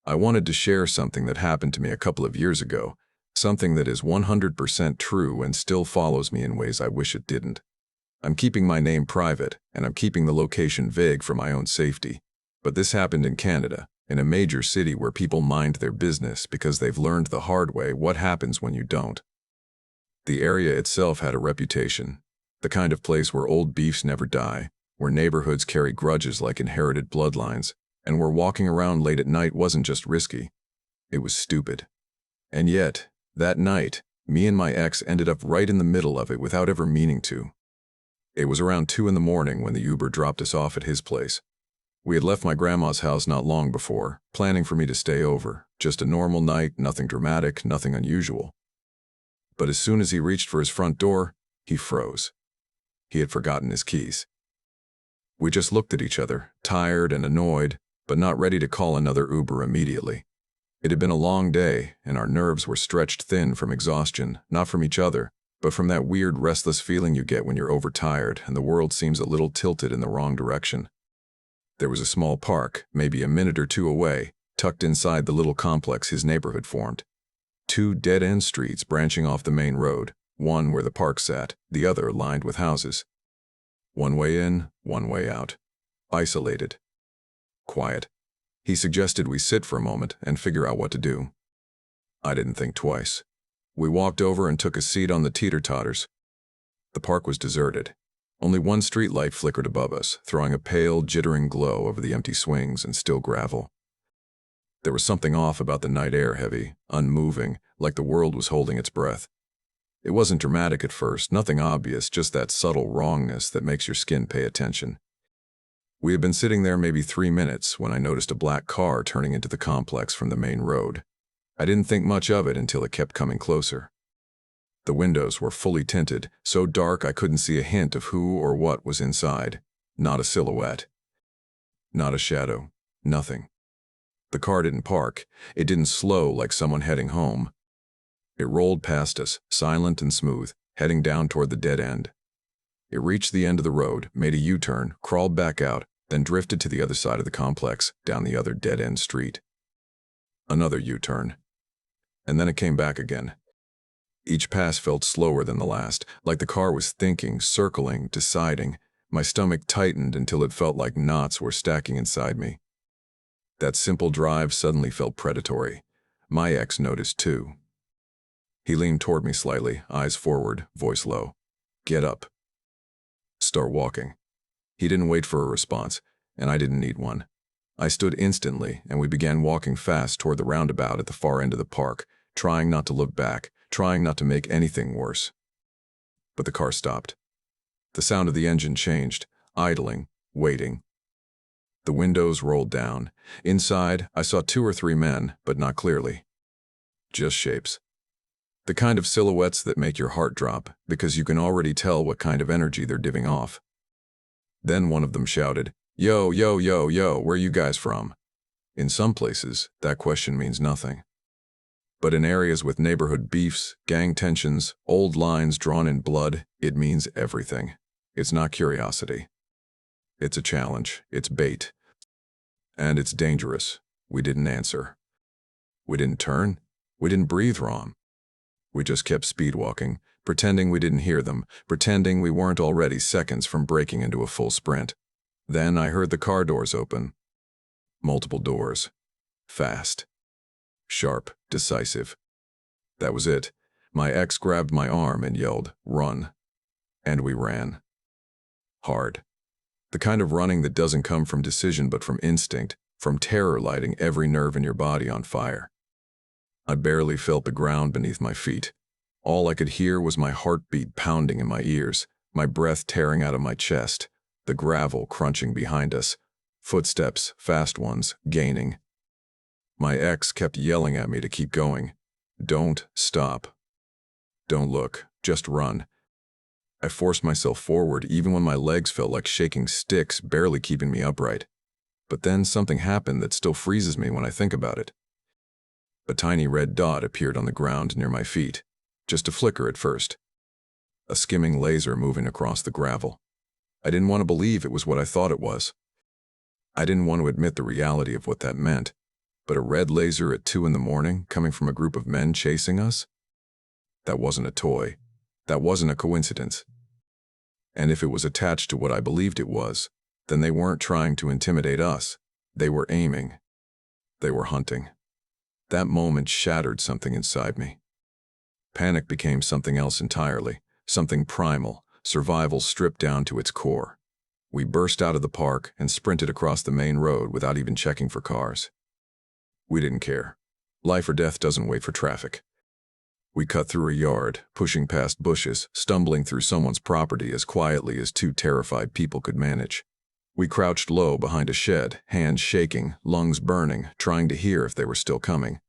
I wanted to share something that happened to me a couple of years ago, something that is 100% true and still follows me in ways I wish it didn't. I'm keeping my name private, and I'm keeping the location vague for my own safety. But this happened in Canada, in a major city where people mind their business because they've learned the hard way what happens when you don't. The area itself had a reputation, the kind of place where old beefs never die, where neighborhoods carry grudges like inherited bloodlines, and where walking around late at night wasn't just risky, it was stupid. And yet, that night, me and my ex ended up right in the middle of it without ever meaning to. It was around 2 in the morning when the Uber dropped us off at his place. We had left my grandma's house not long before, planning for me to stay over. Just a normal night, nothing dramatic, nothing unusual. But as soon as he reached for his front door, he froze. He had forgotten his keys. We just looked at each other, tired and annoyed, but not ready to call another Uber immediately. It had been a long day, and our nerves were stretched thin from exhaustion, not from each other, but from that weird restless feeling you get when you're overtired and the world seems a little tilted in the wrong direction. There was a small park, maybe a minute or two away, tucked inside the little complex his neighborhood formed. 2 dead-end streets branching off the main road, one where the park sat, the other lined with houses. One way in, one way out. Isolated. Quiet. He suggested we sit for a moment and figure out what to do. I didn't think twice. We walked over and took a seat on the teeter-totters. The park was deserted. Only one streetlight flickered above us, throwing a pale, jittering glow over the empty swings and still gravel. There was something off about the night air, heavy, unmoving, like the world was holding its breath. It wasn't dramatic at first, nothing obvious, just that subtle wrongness that makes your skin pay attention. We had been sitting there maybe 3 minutes when I noticed a black car turning into the complex from the main road. I didn't think much of it until it kept coming closer. The windows were fully tinted, so dark I couldn't see a hint of who or what was inside. Not a silhouette. Not a shadow. Nothing. The car didn't park. It didn't slow like someone heading home. It rolled past us, silent and smooth, heading down toward the dead end. It reached the end of the road, made a U-turn, crawled back out, then drifted to the other side of the complex, down the other dead-end street. Another U-turn. And then it came back again. Each pass felt slower than the last, like the car was thinking, circling, deciding. My stomach tightened until it felt like knots were stacking inside me. That simple drive suddenly felt predatory. My ex noticed too. He leaned toward me slightly, eyes forward, voice low. "Get up. Start walking." He didn't wait for a response, and I didn't need one. I stood instantly, and we began walking fast toward the roundabout at the far end of the park, trying not to look back, trying not to make anything worse. But the car stopped. The sound of the engine changed, idling, waiting. The windows rolled down. Inside, I saw 2 or 3 men, but not clearly. Just shapes. The kind of silhouettes that make your heart drop, because you can already tell what kind of energy they're giving off. Then one of them shouted, "Yo, yo, yo, yo, where you guys from?" In some places, that question means nothing. But in areas with neighborhood beefs, gang tensions, old lines drawn in blood, it means everything. It's not curiosity. It's a challenge. It's bait. And it's dangerous. We didn't answer. We didn't turn. We didn't breathe wrong. We just kept speed walking, pretending we didn't hear them, pretending we weren't already seconds from breaking into a full sprint. Then I heard the car doors open. Multiple doors. Fast. Sharp, decisive. That was it. My ex grabbed my arm and yelled, "Run." And we ran. Hard. The kind of running that doesn't come from decision but from instinct, from terror lighting every nerve in your body on fire. I barely felt the ground beneath my feet. All I could hear was my heartbeat pounding in my ears, my breath tearing out of my chest, the gravel crunching behind us, footsteps, fast ones, gaining. My ex kept yelling at me to keep going. "Don't stop. Don't look, just run." I forced myself forward even when my legs felt like shaking sticks, barely keeping me upright. But then something happened that still freezes me when I think about it. A tiny red dot appeared on the ground near my feet, just a flicker at first. A skimming laser moving across the gravel. I didn't want to believe it was what I thought it was. I didn't want to admit the reality of what that meant. But a red laser at 2 in the morning coming from a group of men chasing us? That wasn't a toy. That wasn't a coincidence. And if it was attached to what I believed it was, then they weren't trying to intimidate us. They were aiming. They were hunting. That moment shattered something inside me. Panic became something else entirely, something primal, survival stripped down to its core. We burst out of the park and sprinted across the main road without even checking for cars. We didn't care. Life or death doesn't wait for traffic. We cut through a yard, pushing past bushes, stumbling through someone's property as quietly as two terrified people could manage. We crouched low behind a shed, hands shaking, lungs burning, trying to hear if they were still coming.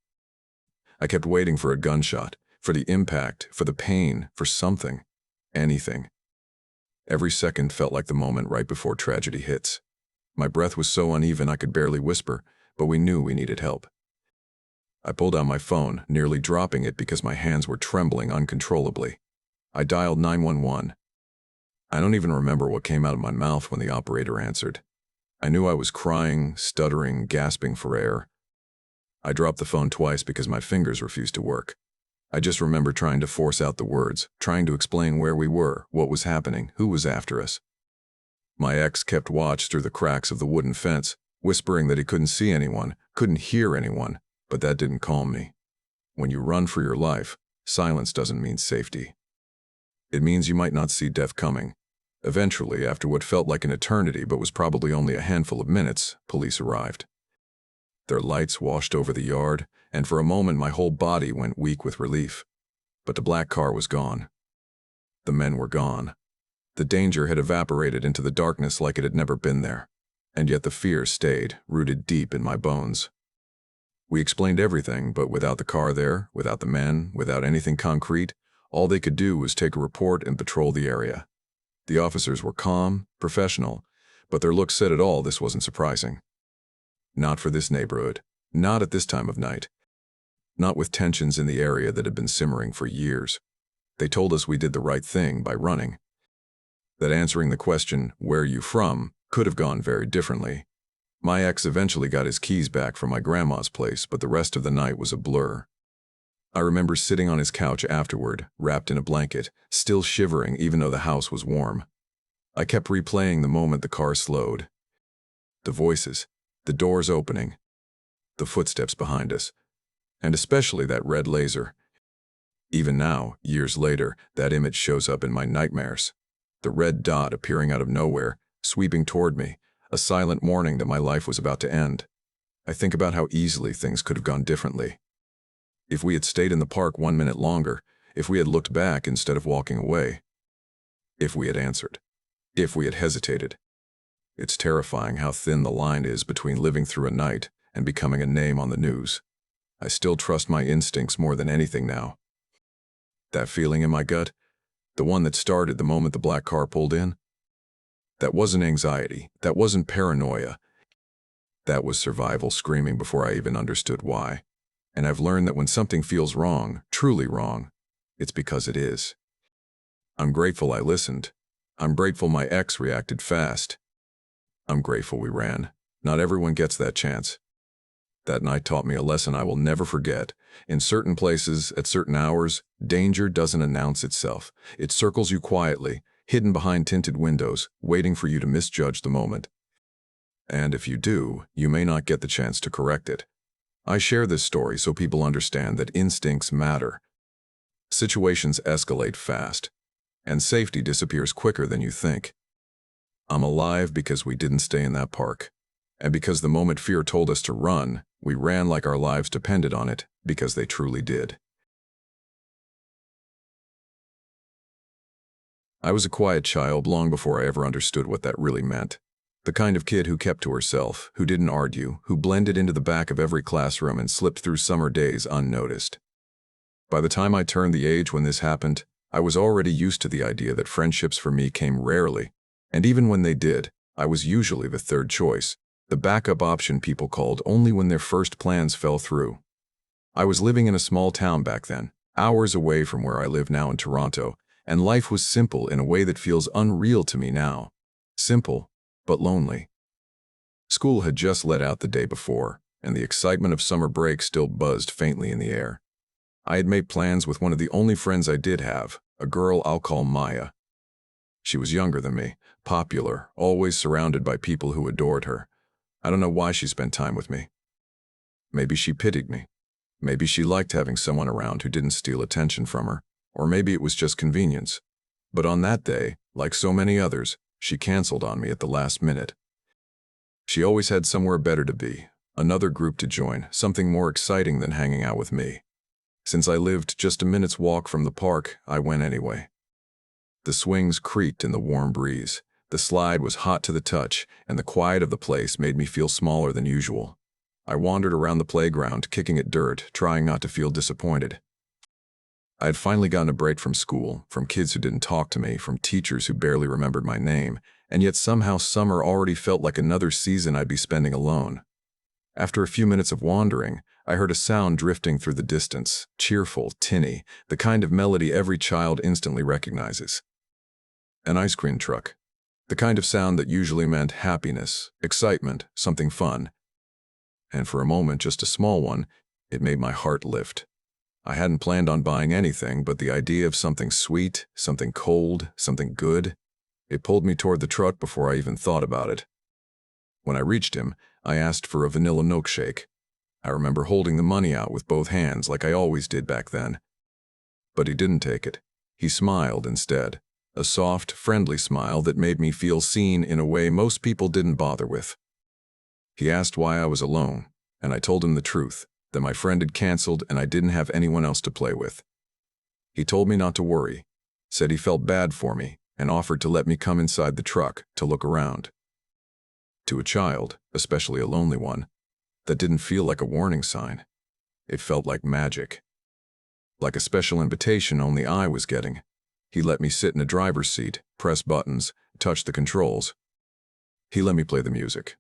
I kept waiting for a gunshot, for the impact, for the pain, for something. Anything. Every second felt like the moment right before tragedy hits. My breath was so uneven I could barely whisper, but we knew we needed help. I pulled out my phone, nearly dropping it because my hands were trembling uncontrollably. I dialed 911. I don't even remember what came out of my mouth when the operator answered. I knew I was crying, stuttering, gasping for air. I dropped the phone twice because my fingers refused to work. I just remember trying to force out the words, trying to explain where we were, what was happening, who was after us. My ex kept watch through the cracks of the wooden fence, whispering that he couldn't see anyone, couldn't hear anyone, but that didn't calm me. When you run for your life, silence doesn't mean safety. It means you might not see death coming. Eventually, after what felt like an eternity but was probably only a handful of minutes, police arrived. Their lights washed over the yard, and for a moment my whole body went weak with relief. But the black car was gone. The men were gone. The danger had evaporated into the darkness like it had never been there, and yet the fear stayed, rooted deep in my bones. We explained everything, but without the car there, without the men, without anything concrete, all they could do was take a report and patrol the area. The officers were calm, professional, but their looks said it all. This wasn't surprising. Not for this neighborhood, not at this time of night, not with tensions in the area that had been simmering for years. They told us we did the right thing by running. That answering the question, "Where are you from?" could have gone very differently. My ex eventually got his keys back from my grandma's place, but the rest of the night was a blur. I remember sitting on his couch afterward, wrapped in a blanket, still shivering even though the house was warm. I kept replaying the moment the car slowed. The voices, the doors opening, the footsteps behind us, and especially that red laser. Even now, years later, that image shows up in my nightmares. The red dot appearing out of nowhere, sweeping toward me, a silent warning that my life was about to end. I think about how easily things could have gone differently. If we had stayed in the park 1 minute longer, if we had looked back instead of walking away, if we had answered, if we had hesitated. It's terrifying how thin the line is between living through a night and becoming a name on the news. I still trust my instincts more than anything now. That feeling in my gut, the one that started the moment the black car pulled in, that wasn't anxiety, that wasn't paranoia. That was survival screaming before I even understood why. And I've learned that when something feels wrong, truly wrong, it's because it is. I'm grateful I listened. I'm grateful my ex reacted fast. I'm grateful we ran. Not everyone gets that chance. That night taught me a lesson I will never forget. In certain places, at certain hours, danger doesn't announce itself. It circles you quietly, hidden behind tinted windows, waiting for you to misjudge the moment. And if you do, you may not get the chance to correct it. I share this story so people understand that instincts matter. Situations escalate fast, and safety disappears quicker than you think. I'm alive because we didn't stay in that park. And because the moment fear told us to run, we ran like our lives depended on it, because they truly did. I was a quiet child long before I ever understood what that really meant. The kind of kid who kept to herself, who didn't argue, who blended into the back of every classroom and slipped through summer days unnoticed. By the time I turned the age when this happened, I was already used to the idea that friendships for me came rarely, and even when they did, I was usually the third choice, the backup option people called only when their first plans fell through. I was living in a small town back then, hours away from where I live now in Toronto, and life was simple in a way that feels unreal to me now. Simple, but lonely. School had just let out the day before, and the excitement of summer break still buzzed faintly in the air. I had made plans with one of the only friends I did have, a girl I'll call Maya. She was younger than me, popular, always surrounded by people who adored her. I don't know why she spent time with me. Maybe she pitied me. Maybe she liked having someone around who didn't steal attention from her, or maybe it was just convenience. But on that day, like so many others, she canceled on me at the last minute. She always had somewhere better to be, another group to join, something more exciting than hanging out with me. Since I lived just a minute's walk from the park, I went anyway. The swings creaked in the warm breeze. The slide was hot to the touch, and the quiet of the place made me feel smaller than usual. I wandered around the playground, kicking at dirt, trying not to feel disappointed. I had finally gotten a break from school, from kids who didn't talk to me, from teachers who barely remembered my name, and yet somehow summer already felt like another season I'd be spending alone. After a few minutes of wandering, I heard a sound drifting through the distance, cheerful, tinny, the kind of melody every child instantly recognizes. An ice cream truck. The kind of sound that usually meant happiness, excitement, something fun. And for a moment, just a small one, it made my heart lift. I hadn't planned on buying anything, but the idea of something sweet, something cold, something good, it pulled me toward the truck before I even thought about it. When I reached him, I asked for a vanilla milkshake. I remember holding the money out with both hands like I always did back then. But he didn't take it. He smiled instead, a soft, friendly smile that made me feel seen in a way most people didn't bother with. He asked why I was alone, and I told him the truth, that my friend had canceled and I didn't have anyone else to play with. He told me not to worry, said he felt bad for me, and offered to let me come inside the truck to look around. To a child, especially a lonely one, that didn't feel like a warning sign. It felt like magic. Like a special invitation only I was getting. He let me sit in a driver's seat, press buttons, touch the controls. He let me play the music.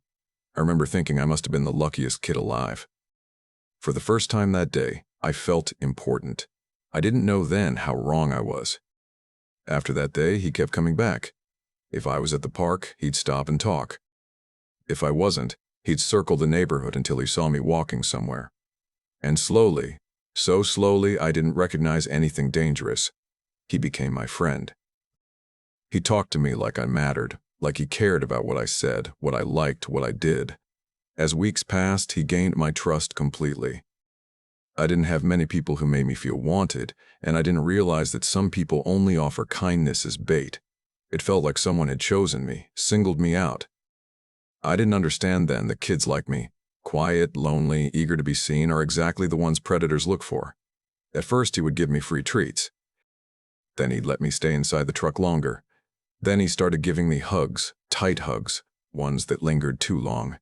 I remember thinking I must have been the luckiest kid alive. For the first time that day, I felt important. I didn't know then how wrong I was. After that day, he kept coming back. If I was at the park, he'd stop and talk. If I wasn't, he'd circle the neighborhood until he saw me walking somewhere. And slowly, so slowly I didn't recognize anything dangerous, he became my friend. He talked to me like I mattered, like he cared about what I said, what I liked, what I did. As weeks passed, he gained my trust completely. I didn't have many people who made me feel wanted, and I didn't realize that some people only offer kindness as bait. It felt like someone had chosen me, singled me out. I didn't understand then that kids like me, quiet, lonely, eager to be seen, are exactly the ones predators look for. At first, he would give me free treats. Then he'd let me stay inside the truck longer. Then he started giving me hugs, tight hugs, ones that lingered too long.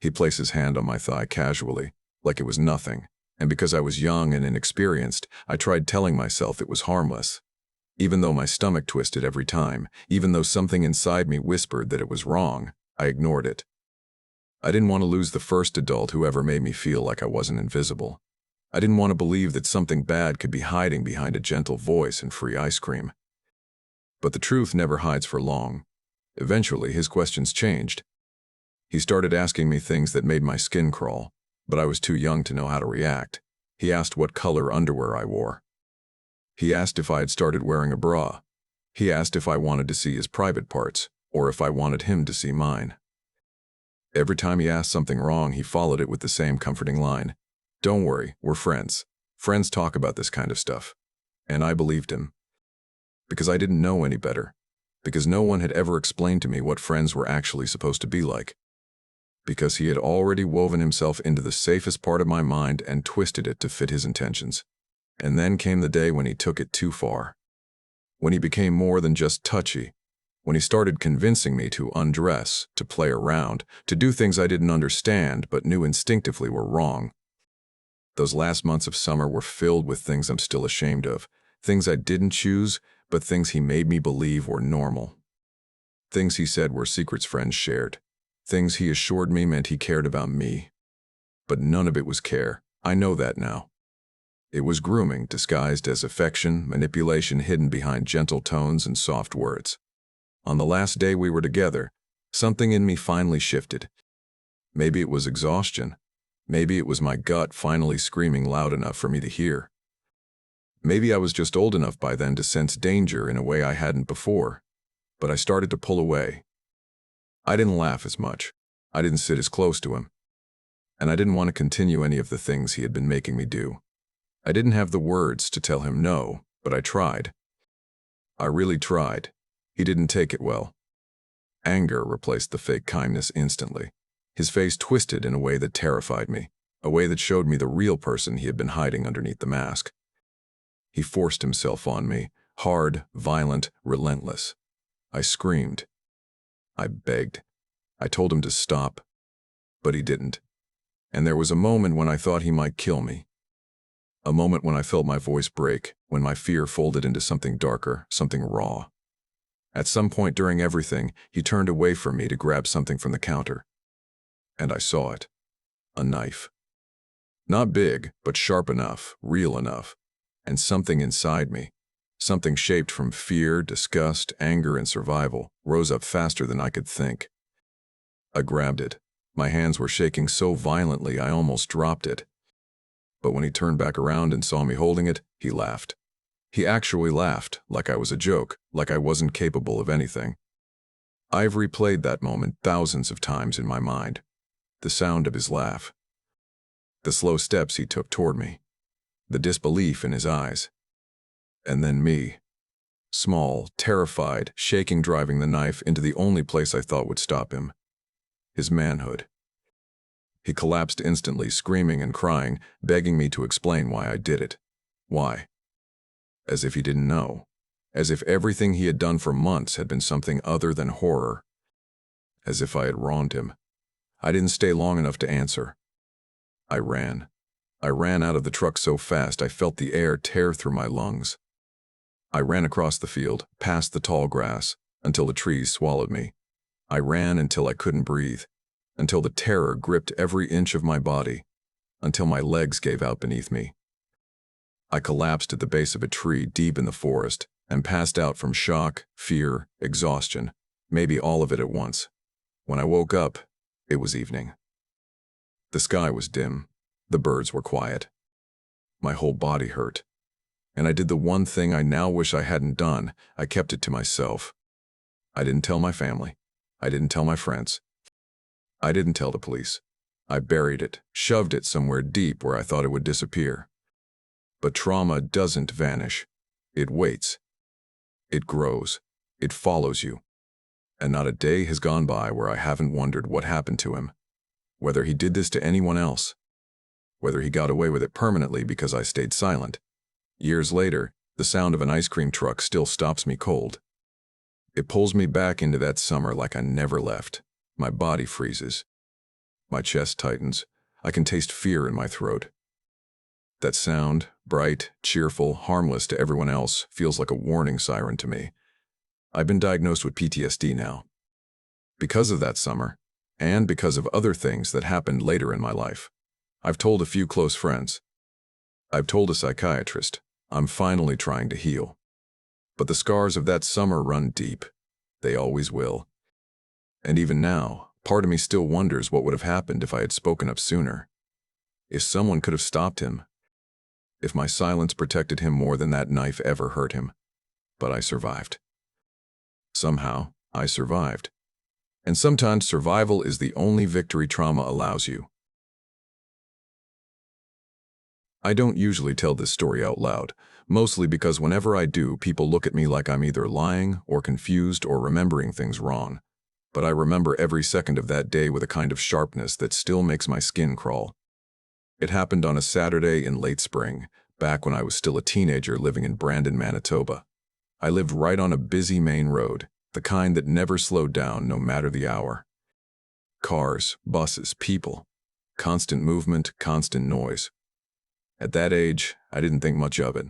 He'd place his hand on my thigh casually, like it was nothing, and because I was young and inexperienced, I tried telling myself it was harmless. Even though my stomach twisted every time, even though something inside me whispered that it was wrong, I ignored it. I didn't want to lose the first adult who ever made me feel like I wasn't invisible. I didn't want to believe that something bad could be hiding behind a gentle voice and free ice cream. But the truth never hides for long. Eventually, his questions changed. He started asking me things that made my skin crawl, but I was too young to know how to react. He asked what color underwear I wore. He asked if I had started wearing a bra. He asked if I wanted to see his private parts, or if I wanted him to see mine. Every time he asked something wrong, he followed it with the same comforting line. "Don't worry, we're friends. Friends talk about this kind of stuff." And I believed him. Because I didn't know any better. Because no one had ever explained to me what friends were actually supposed to be like. Because he had already woven himself into the safest part of my mind and twisted it to fit his intentions. And then came the day when he took it too far. When he became more than just touchy. When he started convincing me to undress, to play around, to do things I didn't understand but knew instinctively were wrong. Those last months of summer were filled with things I'm still ashamed of. Things I didn't choose, but things he made me believe were normal. Things he said were secrets friends shared. Things he assured me meant he cared about me. But none of it was care. I know that now. It was grooming disguised as affection, manipulation hidden behind gentle tones and soft words. On the last day we were together, something in me finally shifted. Maybe it was exhaustion, Maybe it was my gut finally screaming loud enough for me to hear. Maybe I was just old enough by then to sense danger in a way I hadn't before, but I started to pull away. I didn't laugh as much. I didn't sit as close to him. And I didn't want to continue any of the things he had been making me do. I didn't have the words to tell him no, but I tried. I really tried. He didn't take it well. Anger replaced the fake kindness instantly. His face twisted in a way that terrified me, a way that showed me the real person he had been hiding underneath the mask. He forced himself on me, hard, violent, relentless. I screamed. I begged. I told him to stop, but he didn't. And there was a moment when I thought he might kill me. A moment when I felt my voice break, when my fear folded into something darker, something raw. At some point during everything, he turned away from me to grab something from the counter. And I saw it. A knife. Not big, but sharp enough, real enough. And something inside me, something shaped from fear, disgust, anger, and survival, rose up faster than I could think. I grabbed it. My hands were shaking so violently I almost dropped it. But when he turned back around and saw me holding it, he laughed. He actually laughed, like I was a joke, like I wasn't capable of anything. I've replayed that moment thousands of times in my mind. The sound of his laugh. The slow steps he took toward me. The disbelief in his eyes. And then me. Small, terrified, shaking, driving the knife into the only place I thought would stop him. His manhood. He collapsed instantly, screaming and crying, begging me to explain why I did it. Why? As if he didn't know. As if everything he had done for months had been something other than horror. As if I had wronged him. I didn't stay long enough to answer. I ran. I ran out of the truck so fast I felt the air tear through my lungs. I ran across the field, past the tall grass, until the trees swallowed me. I ran until I couldn't breathe, until the terror gripped every inch of my body, until my legs gave out beneath me. I collapsed at the base of a tree deep in the forest and passed out from shock, fear, exhaustion, maybe all of it at once. When I woke up, it was evening. The sky was dim. The birds were quiet. My whole body hurt. And I did the one thing I now wish I hadn't done. I kept it to myself. I didn't tell my family. I didn't tell my friends. I didn't tell the police. I buried it, shoved it somewhere deep where I thought it would disappear. But trauma doesn't vanish. It waits. It grows. It follows you. And not a day has gone by where I haven't wondered what happened to him. Whether he did this to anyone else. Whether he got away with it permanently because I stayed silent. Years later, the sound of an ice cream truck still stops me cold. It pulls me back into that summer like I never left. My body freezes. My chest tightens. I can taste fear in my throat. That sound, bright, cheerful, harmless to everyone else, feels like a warning siren to me. I've been diagnosed with PTSD now. Because of that summer, and because of other things that happened later in my life. I've told a few close friends. I've told a psychiatrist. I'm finally trying to heal. But the scars of that summer run deep. They always will. And even now, part of me still wonders what would have happened if I had spoken up sooner. If someone could have stopped him. If my silence protected him more than that knife ever hurt him. But I survived. Somehow, I survived. And sometimes survival is the only victory trauma allows you. I don't usually tell this story out loud, mostly because whenever I do, people look at me like I'm either lying or confused or remembering things wrong. But I remember every second of that day with a kind of sharpness that still makes my skin crawl. It happened on a Saturday in late spring, back when I was still a teenager living in Brandon, Manitoba. I lived right on a busy main road, the kind that never slowed down no matter the hour. Cars, buses, people. Constant movement, constant noise. At that age, I didn't think much of it.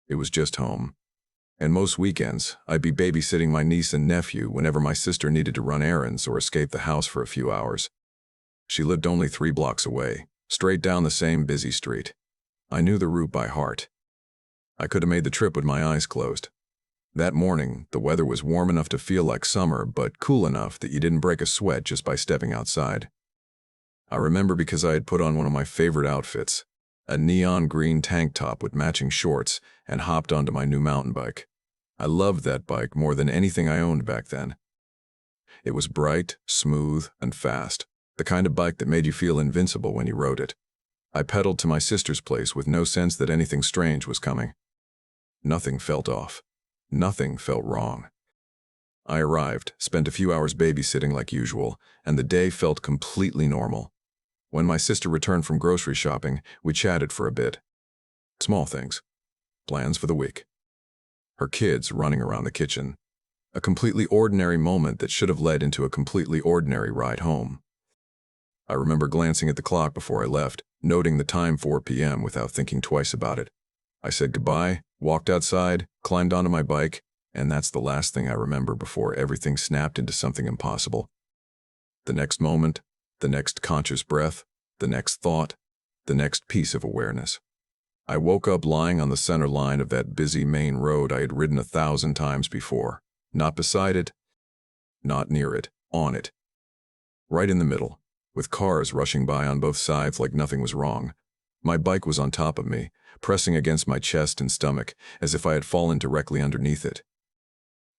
It was just home. And most weekends, I'd be babysitting my niece and nephew whenever my sister needed to run errands or escape the house for a few hours. She lived only 3 blocks away, straight down the same busy street. I knew the route by heart. I could have made the trip with my eyes closed. That morning, the weather was warm enough to feel like summer, but cool enough that you didn't break a sweat just by stepping outside. I remember because I had put on one of my favorite outfits, a neon green tank top with matching shorts, and hopped onto my new mountain bike. I loved that bike more than anything I owned back then. It was bright, smooth, and fast, the kind of bike that made you feel invincible when you rode it. I pedaled to my sister's place with no sense that anything strange was coming. Nothing felt off. Nothing felt wrong. I arrived, spent a few hours babysitting like usual, and the day felt completely normal. When my sister returned from grocery shopping, we chatted for a bit. Small things. Plans for the week. Her kids running around the kitchen. A completely ordinary moment that should have led into a completely ordinary ride home. I remember glancing at the clock before I left, noting the time 4 p.m. without thinking twice about it. I said goodbye, walked outside, climbed onto my bike, and that's the last thing I remember before everything snapped into something impossible. The next moment, the next conscious breath, the next thought, the next piece of awareness. I woke up lying on the center line of that busy main road I had ridden 1,000 times before. Not beside it, not near it, on it. Right in the middle, with cars rushing by on both sides like nothing was wrong. My bike was on top of me, pressing against my chest and stomach, as if I had fallen directly underneath it.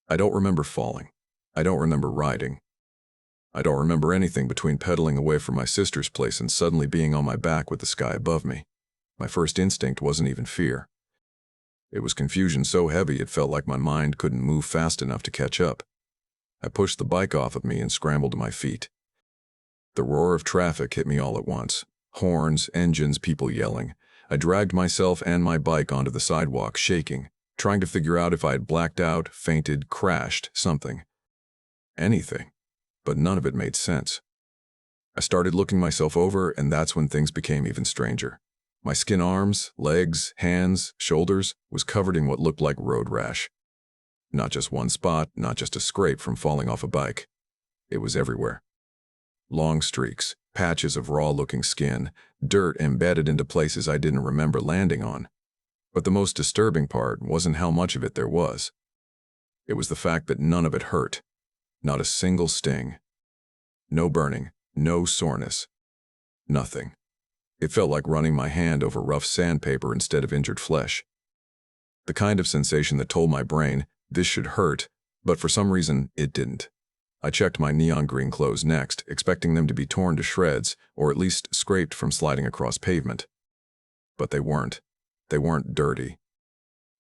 I don't remember falling. I don't remember riding. I don't remember anything between pedaling away from my sister's place and suddenly being on my back with the sky above me. My first instinct wasn't even fear. It was confusion so heavy it felt like my mind couldn't move fast enough to catch up. I pushed the bike off of me and scrambled to my feet. The roar of traffic hit me all at once. Horns, engines, people yelling. I dragged myself and my bike onto the sidewalk, shaking, trying to figure out if I had blacked out, fainted, crashed, something. Anything. But none of it made sense. I started looking myself over, and that's when things became even stranger. My skin, arms, legs, hands, shoulders was covered in what looked like road rash. Not just one spot, not just a scrape from falling off a bike. It was everywhere. Long streaks, patches of raw-looking skin, dirt embedded into places I didn't remember landing on. But the most disturbing part wasn't how much of it there was. It was the fact that none of it hurt. Not a single sting. No burning, no soreness. Nothing. It felt like running my hand over rough sandpaper instead of injured flesh. The kind of sensation that told my brain, this should hurt, but for some reason, it didn't. I checked my neon green clothes next, expecting them to be torn to shreds, or at least scraped from sliding across pavement. But they weren't. They weren't dirty.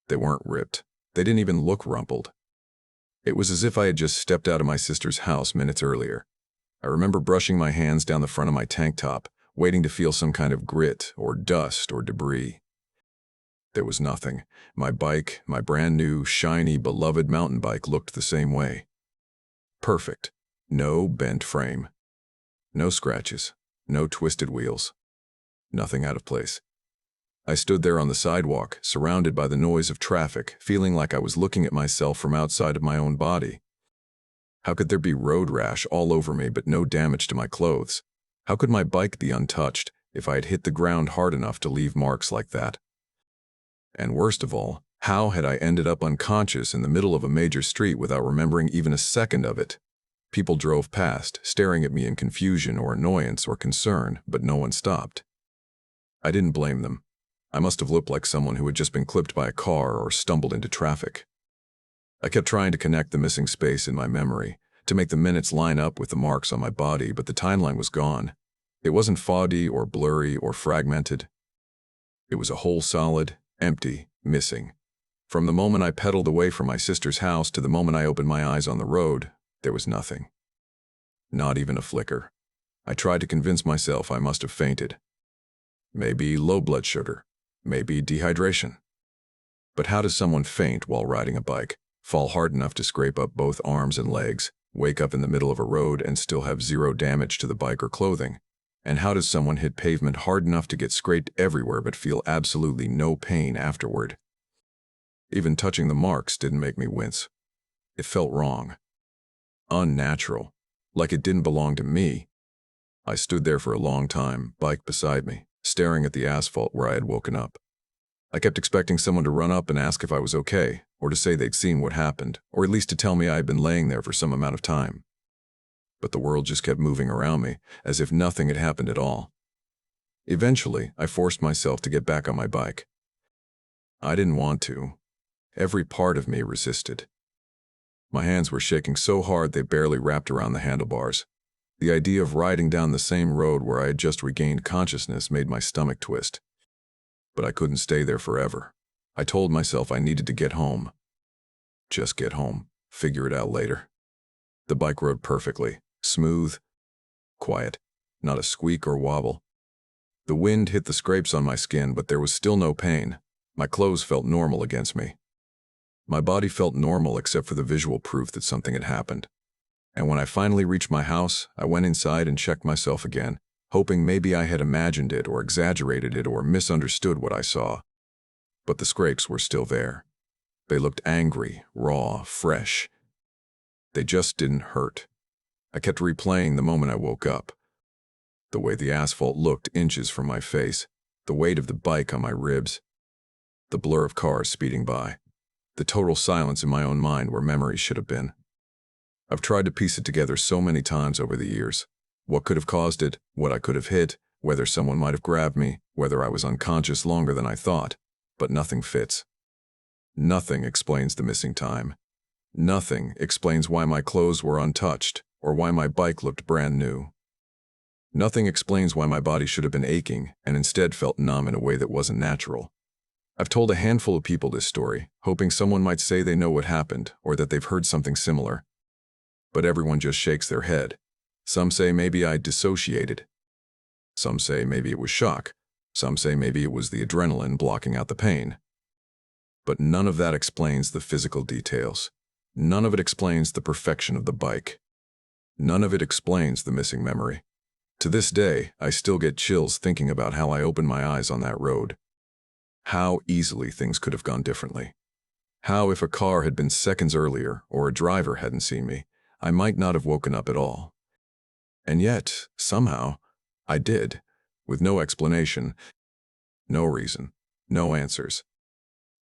They weren't ripped. They didn't even look rumpled. It was as if I had just stepped out of my sister's house minutes earlier. I remember brushing my hands down the front of my tank top, waiting to feel some kind of grit or dust or debris. There was nothing. My bike, my brand new, shiny, beloved mountain bike looked the same way. Perfect. No bent frame. No scratches. No twisted wheels. Nothing out of place. I stood there on the sidewalk, surrounded by the noise of traffic, feeling like I was looking at myself from outside of my own body. How could there be road rash all over me but no damage to my clothes? How could my bike be untouched if I had hit the ground hard enough to leave marks like that? And worst of all, how had I ended up unconscious in the middle of a major street without remembering even a second of it? People drove past, staring at me in confusion or annoyance or concern, but no one stopped. I didn't blame them. I must have looked like someone who had just been clipped by a car or stumbled into traffic. I kept trying to connect the missing space in my memory, to make the minutes line up with the marks on my body, but the timeline was gone. It wasn't foggy or blurry or fragmented. It was a whole solid, empty, missing. From the moment I pedaled away from my sister's house to the moment I opened my eyes on the road, there was nothing. Not even a flicker. I tried to convince myself I must have fainted. Maybe low blood sugar. Maybe dehydration. But how does someone faint while riding a bike, fall hard enough to scrape up both arms and legs, wake up in the middle of a road and still have zero damage to the bike or clothing? And how does someone hit pavement hard enough to get scraped everywhere but feel absolutely no pain afterward? Even touching the marks didn't make me wince. It felt wrong. Unnatural. Like it didn't belong to me. I stood there for a long time, bike beside me, staring at the asphalt where I had woken up. I kept expecting someone to run up and ask if I was okay, or to say they'd seen what happened, or at least to tell me I had been laying there for some amount of time. but the world just kept moving around me, as if nothing had happened at all. Eventually, I forced myself to get back on my bike. I didn't want to. Every part of me resisted. My hands were shaking so hard they barely wrapped around the handlebars. The idea of riding down the same road where I had just regained consciousness made my stomach twist. But I couldn't stay there forever. I told myself I needed to get home. Just get home. Figure it out later. The bike rode perfectly. Smooth. Quiet. Not a squeak or wobble. The wind hit the scrapes on my skin, but there was still no pain. My clothes felt normal against me. My body felt normal except for the visual proof that something had happened. And when I finally reached my house, I went inside and checked myself again, hoping maybe I had imagined it or exaggerated it or misunderstood what I saw. But the scrapes were still there. They looked angry, raw, fresh. They just didn't hurt. I kept replaying the moment I woke up. The way the asphalt looked inches from my face, the weight of the bike on my ribs, the blur of cars speeding by, the total silence in my own mind where memories should have been. I've tried to piece it together so many times over the years. What could have caused it, what I could have hit, whether someone might have grabbed me, whether I was unconscious longer than I thought, but nothing fits. Nothing explains the missing time. Nothing explains why my clothes were untouched or why my bike looked brand new. Nothing explains why my body should have been aching and instead felt numb in a way that wasn't natural. I've told a handful of people this story, hoping someone might say they know what happened or that they've heard something similar. But everyone just shakes their head. Some say maybe I dissociated. Some say maybe it was shock. Some say maybe it was the adrenaline blocking out the pain. But none of that explains the physical details. None of it explains the perfection of the bike. None of it explains the missing memory. To this day, I still get chills thinking about how I opened my eyes on that road. How easily things could have gone differently. How if a car had been seconds earlier or a driver hadn't seen me, I might not have woken up at all. And yet, somehow, I did, with no explanation, no reason, no answers.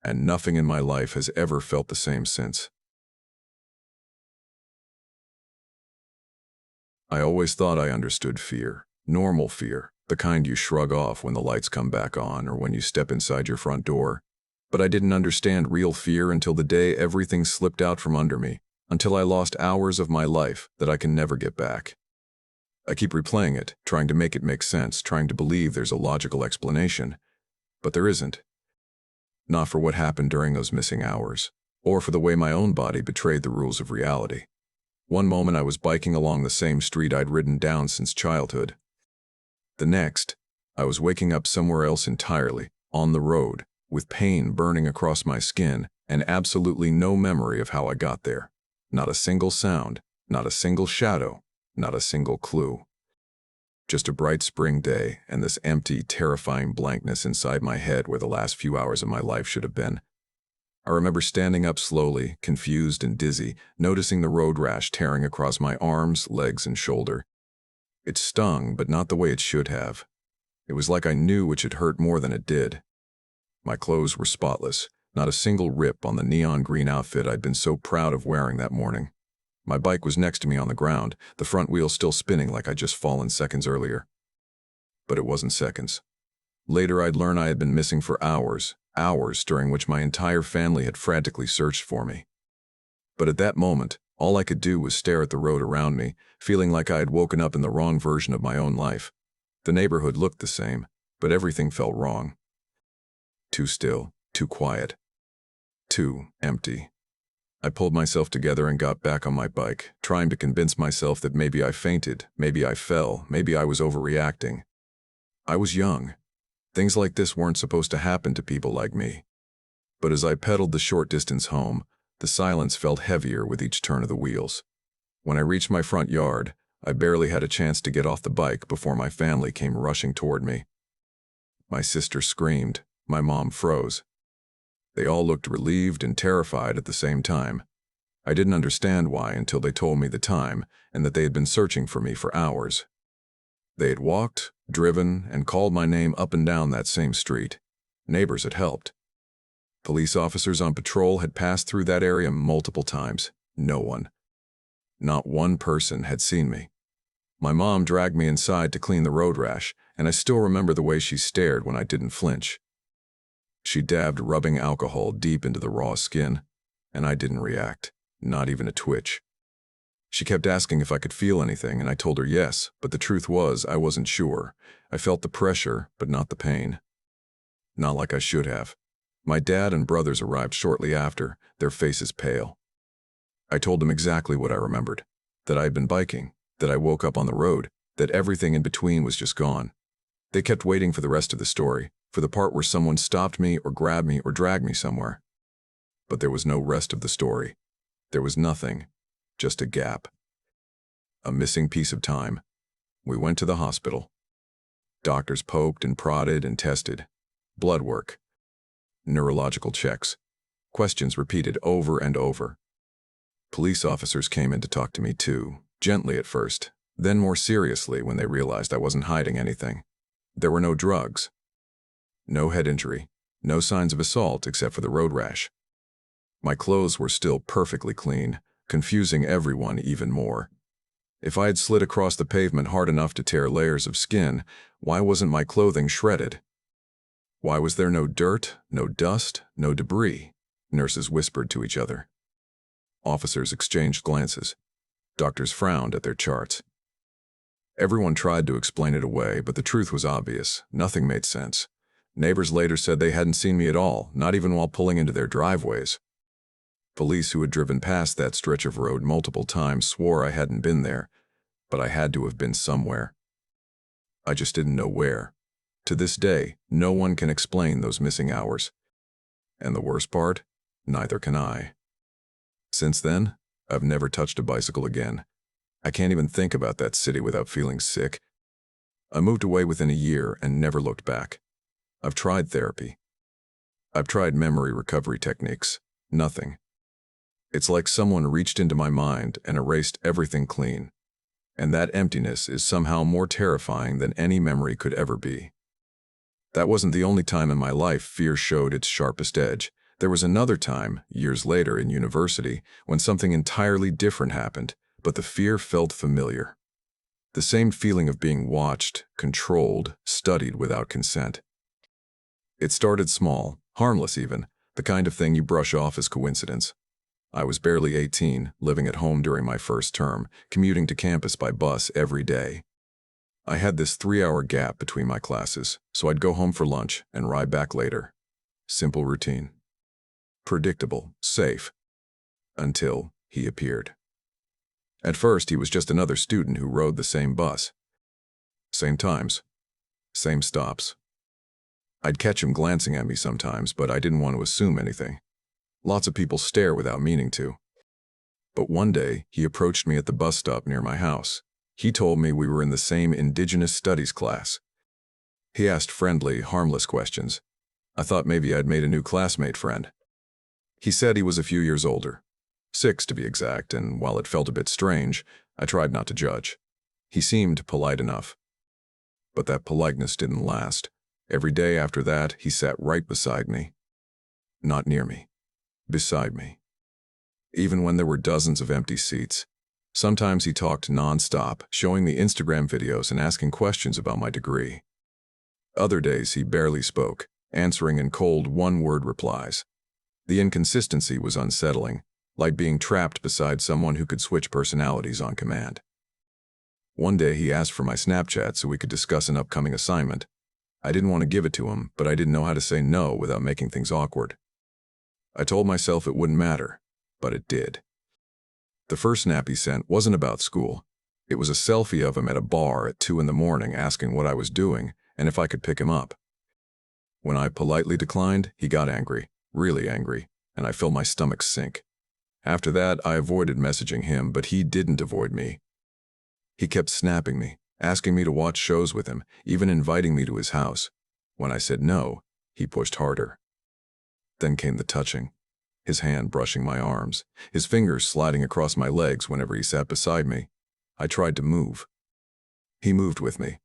And nothing in my life has ever felt the same since. I always thought I understood fear, normal fear, the kind you shrug off when the lights come back on or when you step inside your front door. But I didn't understand real fear until the day everything slipped out from under me, until I lost hours of my life that I can never get back. I keep replaying it, trying to make it make sense, trying to believe there's a logical explanation. But there isn't. Not for what happened during those missing hours, or for the way my own body betrayed the rules of reality. One moment I was biking along the same street I'd ridden down since childhood. The next, I was waking up somewhere else entirely, on the road, with pain burning across my skin and absolutely no memory of how I got there. Not a single sound, not a single shadow, not a single clue. Just a bright spring day and this empty, terrifying blankness inside my head where the last few hours of my life should have been. I remember standing up slowly, confused and dizzy, noticing the road rash tearing across my arms, legs, and shoulder. It stung, but not the way it should have. It was like I knew it should hurt more than it did. My clothes were spotless, not a single rip on the neon green outfit I'd been so proud of wearing that morning. My bike was next to me on the ground, the front wheel still spinning like I'd just fallen seconds earlier. But it wasn't seconds. Later I'd learn I had been missing for hours during which my entire family had frantically searched for me. But at that moment, all I could do was stare at the road around me, feeling like I had woken up in the wrong version of my own life. The neighborhood looked the same, but everything felt wrong. Too still, too quiet, too empty. I pulled myself together and got back on my bike, trying to convince myself that maybe I fainted, maybe I fell, maybe I was overreacting. I was young. Things like this weren't supposed to happen to people like me. But as I pedaled the short distance home, the silence felt heavier with each turn of the wheels. When I reached my front yard, I barely had a chance to get off the bike before my family came rushing toward me. My sister screamed. My mom froze. They all looked relieved and terrified at the same time. I didn't understand why until they told me the time and that they had been searching for me for hours. They had walked, driven, and called my name up and down that same street. Neighbors had helped. Police officers on patrol had passed through that area multiple times. No one. Not one person had seen me. My mom dragged me inside to clean the road rash, and I still remember the way she stared when I didn't flinch. She dabbed rubbing alcohol deep into the raw skin, and I didn't react, not even a twitch. She kept asking if I could feel anything, and I told her yes, but the truth was I wasn't sure. I felt the pressure, but not the pain. Not like I should have. My dad and brothers arrived shortly after, their faces pale. I told them exactly what I remembered, that I had been biking, that I woke up on the road, that everything in between was just gone. They kept waiting for the rest of the story, for the part where someone stopped me or grabbed me or dragged me somewhere. But there was no rest of the story. There was nothing, just a gap. A missing piece of time. We went to the hospital. Doctors poked and prodded and tested. Blood work. Neurological checks. Questions repeated over and over. Police officers came in to talk to me too, gently at first, then more seriously when they realized I wasn't hiding anything. There were no drugs. No head injury. No signs of assault except for the road rash. My clothes were still perfectly clean, confusing everyone even more. If I had slid across the pavement hard enough to tear layers of skin, why wasn't my clothing shredded? Why was there no dirt, no dust, no debris? Nurses whispered to each other. Officers exchanged glances. Doctors frowned at their charts. Everyone tried to explain it away, but the truth was obvious. Nothing made sense. Neighbors later said they hadn't seen me at all, not even while pulling into their driveways. Police who had driven past that stretch of road multiple times swore I hadn't been there, but I had to have been somewhere. I just didn't know where. To this day, no one can explain those missing hours. And the worst part? Neither can I. Since then, I've never touched a bicycle again. I can't even think about that city without feeling sick. I moved away within a year and never looked back. I've tried therapy. I've tried memory recovery techniques. Nothing. It's like someone reached into my mind and erased everything clean. And that emptiness is somehow more terrifying than any memory could ever be. That wasn't the only time in my life fear showed its sharpest edge. There was another time, years later in university, when something entirely different happened, but the fear felt familiar. The same feeling of being watched, controlled, studied without consent. It started small, harmless even, the kind of thing you brush off as coincidence. I was barely 18, living at home during my first term, commuting to campus by bus every day. I had this 3-hour gap between my classes, so I'd go home for lunch and ride back later. Simple routine. Predictable, safe. Until he appeared. At first, he was just another student who rode the same bus. Same times. Same stops. I'd catch him glancing at me sometimes, but I didn't want to assume anything. Lots of people stare without meaning to. But one day, he approached me at the bus stop near my house. He told me we were in the same Indigenous Studies class. He asked friendly, harmless questions. I thought maybe I'd made a new classmate friend. He said he was a few years older. 6 to be exact, and while it felt a bit strange, I tried not to judge. He seemed polite enough. But that politeness didn't last. Every day after that, he sat right beside me. Not near me. Beside me. Even when there were dozens of empty seats. Sometimes he talked non-stop, showing me Instagram videos and asking questions about my degree. Other days he barely spoke, answering in cold one-word replies. The inconsistency was unsettling, like being trapped beside someone who could switch personalities on command. One day he asked for my Snapchat so we could discuss an upcoming assignment. I didn't want to give it to him, but I didn't know how to say no without making things awkward. I told myself it wouldn't matter, but it did. The first snap he sent wasn't about school. It was a selfie of him at a bar at 2 in the morning asking what I was doing and if I could pick him up. When I politely declined, he got angry, really angry, and I felt my stomach sink. After that, I avoided messaging him, but he didn't avoid me. He kept snapping me, asking me to watch shows with him, even inviting me to his house. When I said no, he pushed harder. Then came the touching, his hand brushing my arms, his fingers sliding across my legs whenever he sat beside me. I tried to move. He moved with me.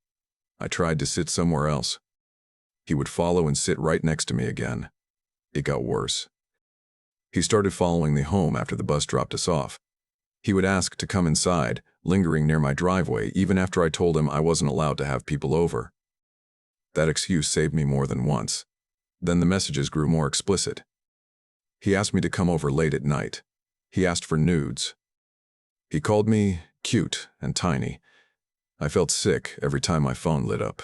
I tried to sit somewhere else. He would follow and sit right next to me again. It got worse. He started following me home after the bus dropped us off. He would ask to come inside, lingering near my driveway even after I told him I wasn't allowed to have people over. That excuse saved me more than once. Then the messages grew more explicit. He asked me to come over late at night. He asked for nudes. He called me cute and tiny. I felt sick every time my phone lit up.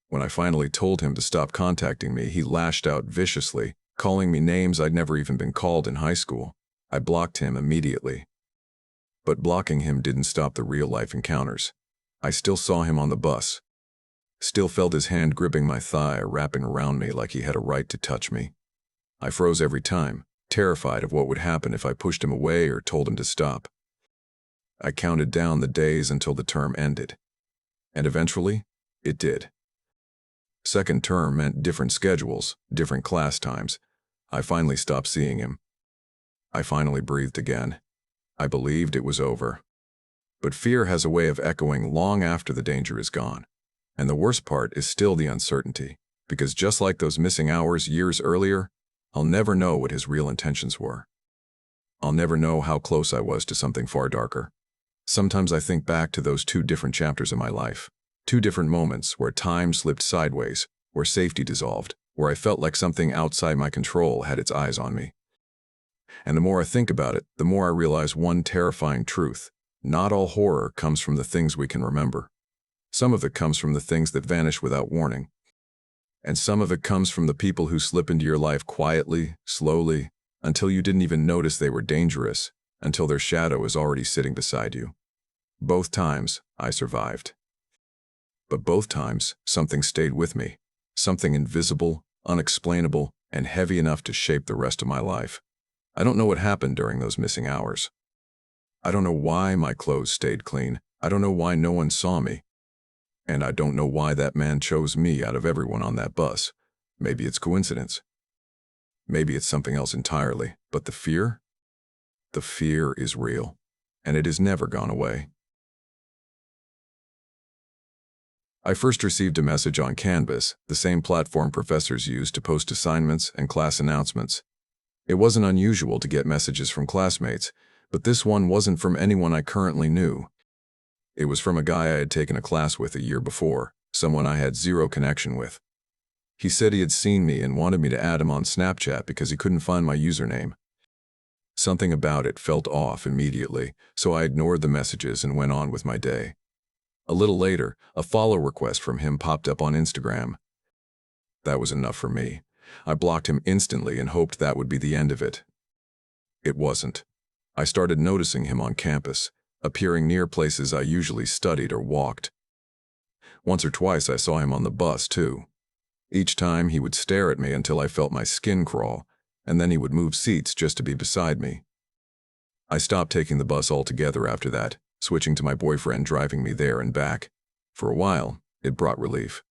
When I finally told him to stop contacting me, he lashed out viciously, calling me names I'd never even been called in high school. I blocked him immediately. But blocking him didn't stop the real-life encounters. I still saw him on the bus. Still felt his hand gripping my thigh, wrapping around me like he had a right to touch me. I froze every time, terrified of what would happen if I pushed him away or told him to stop. I counted down the days until the term ended. And eventually, it did. Second term meant different schedules, different class times. I finally stopped seeing him. I finally breathed again. I believed it was over. But fear has a way of echoing long after the danger is gone. And the worst part is still the uncertainty, because just like those missing hours years earlier, I'll never know what his real intentions were. I'll never know how close I was to something far darker. Sometimes I think back to those two different chapters of my life, two different moments where time slipped sideways, where safety dissolved, where I felt like something outside my control had its eyes on me. And the more I think about it, the more I realize one terrifying truth. Not all horror comes from the things we can remember. Some of it comes from the things that vanish without warning. And some of it comes from the people who slip into your life quietly, slowly, until you didn't even notice they were dangerous, until their shadow is already sitting beside you. Both times, I survived. But both times, something stayed with me. Something invisible, unexplainable, and heavy enough to shape the rest of my life. I don't know what happened during those missing hours. I don't know why my clothes stayed clean. I don't know why no one saw me. And I don't know why that man chose me out of everyone on that bus. Maybe it's coincidence. Maybe it's something else entirely. But the fear? The fear is real, and it has never gone away. I first received a message on Canvas, the same platform professors use to post assignments and class announcements. It wasn't unusual to get messages from classmates, but this one wasn't from anyone I currently knew. It was from a guy I had taken a class with a year before, someone I had zero connection with. He said he had seen me and wanted me to add him on Snapchat because he couldn't find my username. Something about it felt off immediately, so I ignored the messages and went on with my day. A little later, a follow request from him popped up on Instagram. That was enough for me. I blocked him instantly and hoped that would be the end of it. It wasn't. I started noticing him on campus, appearing near places I usually studied or walked. Once or twice I saw him on the bus, too. Each time he would stare at me until I felt my skin crawl, and then he would move seats just to be beside me. I stopped taking the bus altogether after that, switching to my boyfriend driving me there and back. For a while, it brought relief.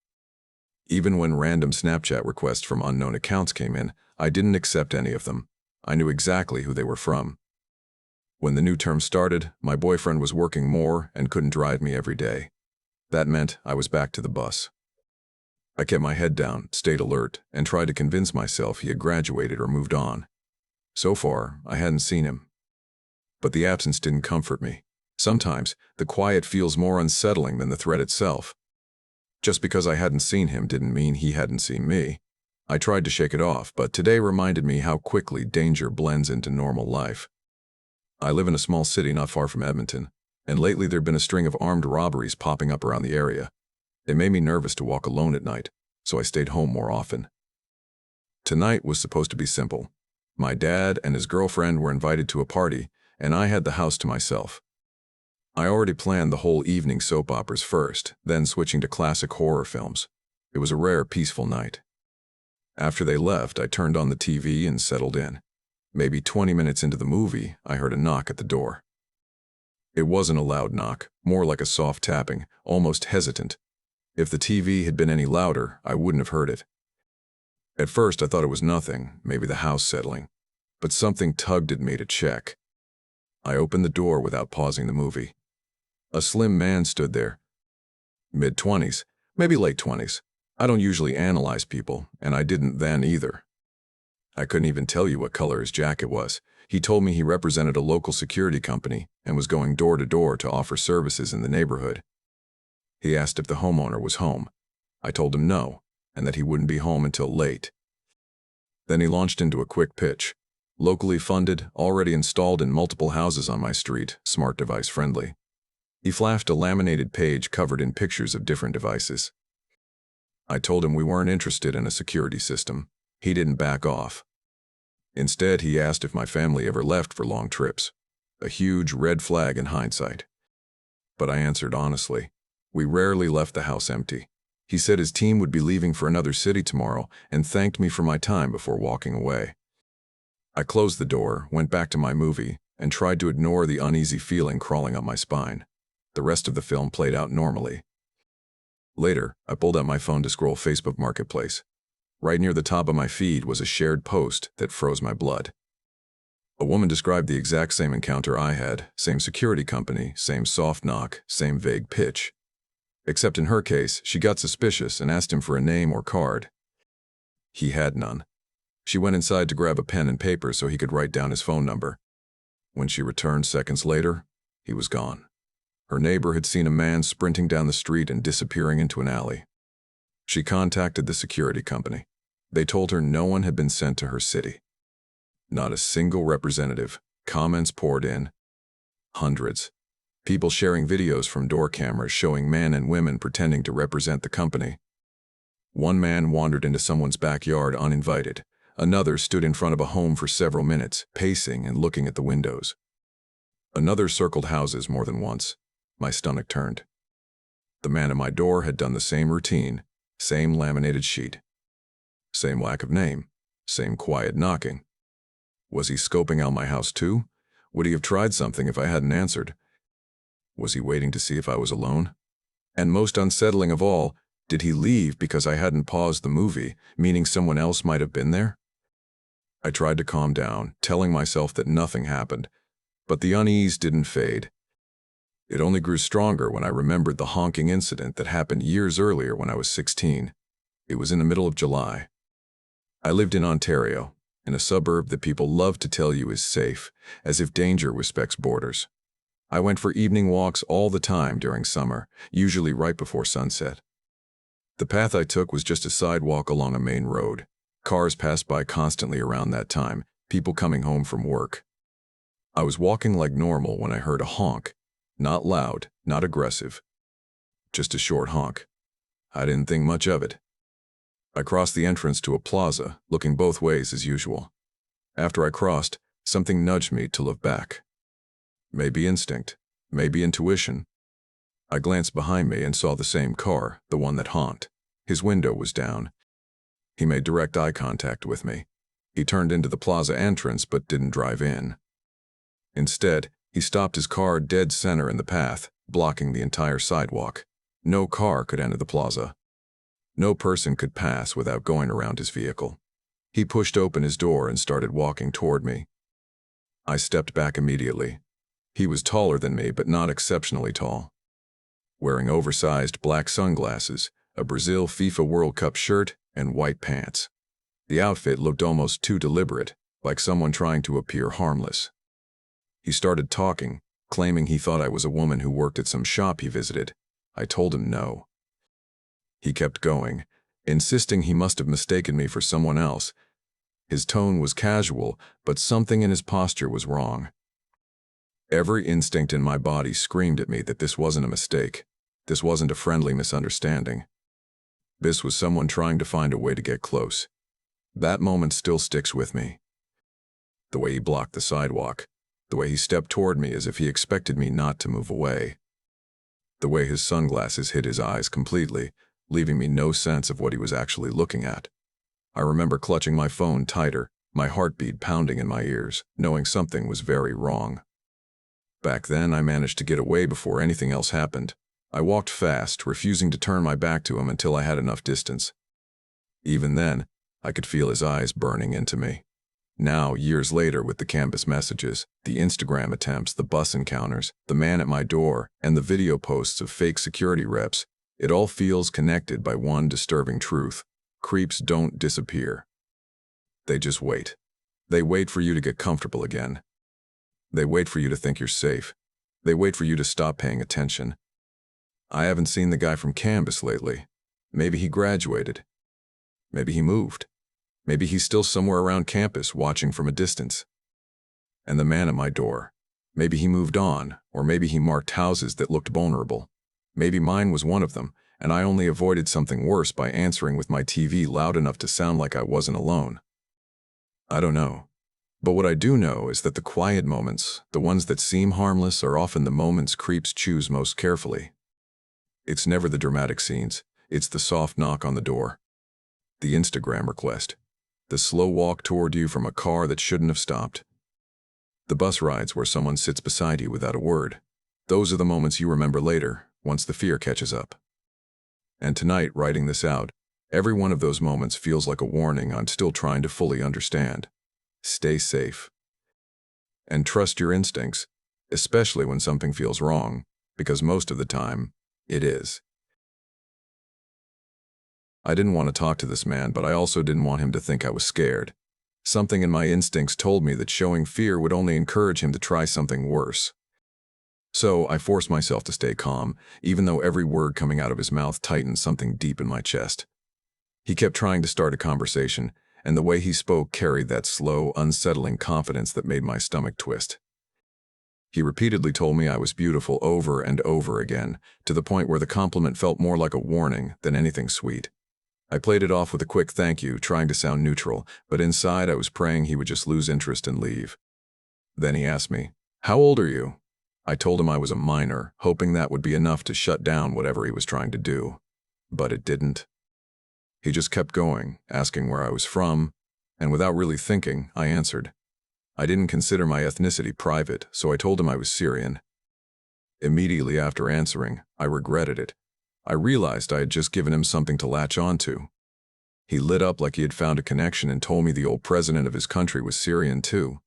Even when random Snapchat requests from unknown accounts came in, I didn't accept any of them. I knew exactly who they were from. When the new term started, my boyfriend was working more and couldn't drive me every day. That meant I was back to the bus. I kept my head down, stayed alert, and tried to convince myself he had graduated or moved on. So far, I hadn't seen him. But the absence didn't comfort me. Sometimes, the quiet feels more unsettling than the threat itself. Just because I hadn't seen him didn't mean he hadn't seen me. I tried to shake it off, but today reminded me how quickly danger blends into normal life. I live in a small city not far from Edmonton, and lately there'd been a string of armed robberies popping up around the area. It made me nervous to walk alone at night, so I stayed home more often. Tonight was supposed to be simple. My dad and his girlfriend were invited to a party, and I had the house to myself. I already planned the whole evening soap operas first, then switching to classic horror films. It was a rare, peaceful night. After they left, I turned on the TV and settled in. Maybe 20 minutes into the movie, I heard a knock at the door. It wasn't a loud knock, more like a soft tapping, almost hesitant. If the TV had been any louder, I wouldn't have heard it. At first, I thought it was nothing, maybe the house settling. But something tugged at me to check. I opened the door without pausing the movie. A slim man stood there. Mid-20s, maybe late 20s. I don't usually analyze people, and I didn't then either. I couldn't even tell you what color his jacket was. He told me he represented a local security company and was going door to door to offer services in the neighborhood. He asked if the homeowner was home. I told him no, and that he wouldn't be home until late. Then he launched into a quick pitch. Locally funded, already installed in multiple houses on my street, smart device friendly. He flashed a laminated page covered in pictures of different devices. I told him we weren't interested in a security system. He didn't back off. Instead, he asked if my family ever left for long trips. A huge red flag in hindsight. But I answered honestly. We rarely left the house empty. He said his team would be leaving for another city tomorrow and thanked me for my time before walking away. I closed the door, went back to my movie, and tried to ignore the uneasy feeling crawling up my spine. The rest of the film played out normally. Later, I pulled out my phone to scroll Facebook Marketplace. Right near the top of my feed was a shared post that froze my blood. A woman described the exact same encounter I had, same security company, same soft knock, same vague pitch. Except in her case, she got suspicious and asked him for a name or card. He had none. She went inside to grab a pen and paper so he could write down his phone number. When she returned seconds later, he was gone. Her neighbor had seen a man sprinting down the street and disappearing into an alley. She contacted the security company. They told her no one had been sent to her city. Not a single representative. Comments poured in. Hundreds. People sharing videos from door cameras showing men and women pretending to represent the company. One man wandered into someone's backyard uninvited. Another stood in front of a home for several minutes, pacing and looking at the windows. Another circled houses more than once. My stomach turned. The man at my door had done the same routine, same laminated sheet. Same lack of name, same quiet knocking. Was he scoping out my house too? Would he have tried something if I hadn't answered? Was he waiting to see if I was alone? And most unsettling of all, did he leave because I hadn't paused the movie, meaning someone else might have been there? I tried to calm down, telling myself that nothing happened, but the unease didn't fade. It only grew stronger when I remembered the honking incident that happened years earlier when I was 16. It was in the middle of July. I lived in Ontario, in a suburb that people love to tell you is safe, as if danger respects borders. I went for evening walks all the time during summer, usually right before sunset. The path I took was just a sidewalk along a main road. Cars passed by constantly around that time, people coming home from work. I was walking like normal when I heard a honk. Not loud, not aggressive. Just a short honk. I didn't think much of it. I crossed the entrance to a plaza, looking both ways as usual. After I crossed, something nudged me to look back. Maybe instinct, maybe intuition. I glanced behind me and saw the same car, the one that honked. His window was down. He made direct eye contact with me. He turned into the plaza entrance but didn't drive in. Instead, he stopped his car dead center in the path, blocking the entire sidewalk. No car could enter the plaza. No person could pass without going around his vehicle. He pushed open his door and started walking toward me. I stepped back immediately. He was taller than me, but not exceptionally tall. Wearing oversized black sunglasses, a Brazil FIFA World Cup shirt, and white pants. The outfit looked almost too deliberate, like someone trying to appear harmless. He started talking, claiming he thought I was a woman who worked at some shop he visited. I told him no. He kept going, insisting he must have mistaken me for someone else. His tone was casual, but something in his posture was wrong. Every instinct in my body screamed at me that this wasn't a mistake. This wasn't a friendly misunderstanding. This was someone trying to find a way to get close. That moment still sticks with me. The way he blocked the sidewalk. The way he stepped toward me as if he expected me not to move away. The way his sunglasses hid his eyes completely, leaving me no sense of what he was actually looking at. I remember clutching my phone tighter, my heartbeat pounding in my ears, knowing something was very wrong. Back then, I managed to get away before anything else happened. I walked fast, refusing to turn my back to him until I had enough distance. Even then, I could feel his eyes burning into me. Now, years later, with the Canvas messages, the Instagram attempts, the bus encounters, the man at my door, and the video posts of fake security reps, it all feels connected by one disturbing truth. Creeps don't disappear. They just wait. They wait for you to get comfortable again. They wait for you to think you're safe. They wait for you to stop paying attention. I haven't seen the guy from Canvas lately. Maybe he graduated. Maybe he moved. Maybe he's still somewhere around campus watching from a distance. And the man at my door. Maybe he moved on, or maybe he marked houses that looked vulnerable. Maybe mine was one of them, and I only avoided something worse by answering with my TV loud enough to sound like I wasn't alone. I don't know. But what I do know is that the quiet moments, the ones that seem harmless, are often the moments creeps choose most carefully. It's never the dramatic scenes. It's the soft knock on the door. The Instagram request. The slow walk toward you from a car that shouldn't have stopped. The bus rides where someone sits beside you without a word. Those are the moments you remember later, once the fear catches up. And tonight, writing this out, every one of those moments feels like a warning I'm still trying to fully understand. Stay safe. And trust your instincts, especially when something feels wrong, because most of the time, it is. I didn't want to talk to this man, but I also didn't want him to think I was scared. Something in my instincts told me that showing fear would only encourage him to try something worse. So I forced myself to stay calm, even though every word coming out of his mouth tightened something deep in my chest. He kept trying to start a conversation, and the way he spoke carried that slow, unsettling confidence that made my stomach twist. He repeatedly told me I was beautiful over and over again, to the point where the compliment felt more like a warning than anything sweet. I played it off with a quick thank you, trying to sound neutral, but inside I was praying he would just lose interest and leave. Then he asked me, "How old are you?" I told him I was a minor, hoping that would be enough to shut down whatever he was trying to do. But it didn't. He just kept going, asking where I was from, and without really thinking, I answered. I didn't consider my ethnicity private, so I told him I was Syrian. Immediately after answering, I regretted it. I realized I had just given him something to latch onto. He lit up like he had found a connection and told me the old president of his country was Syrian too.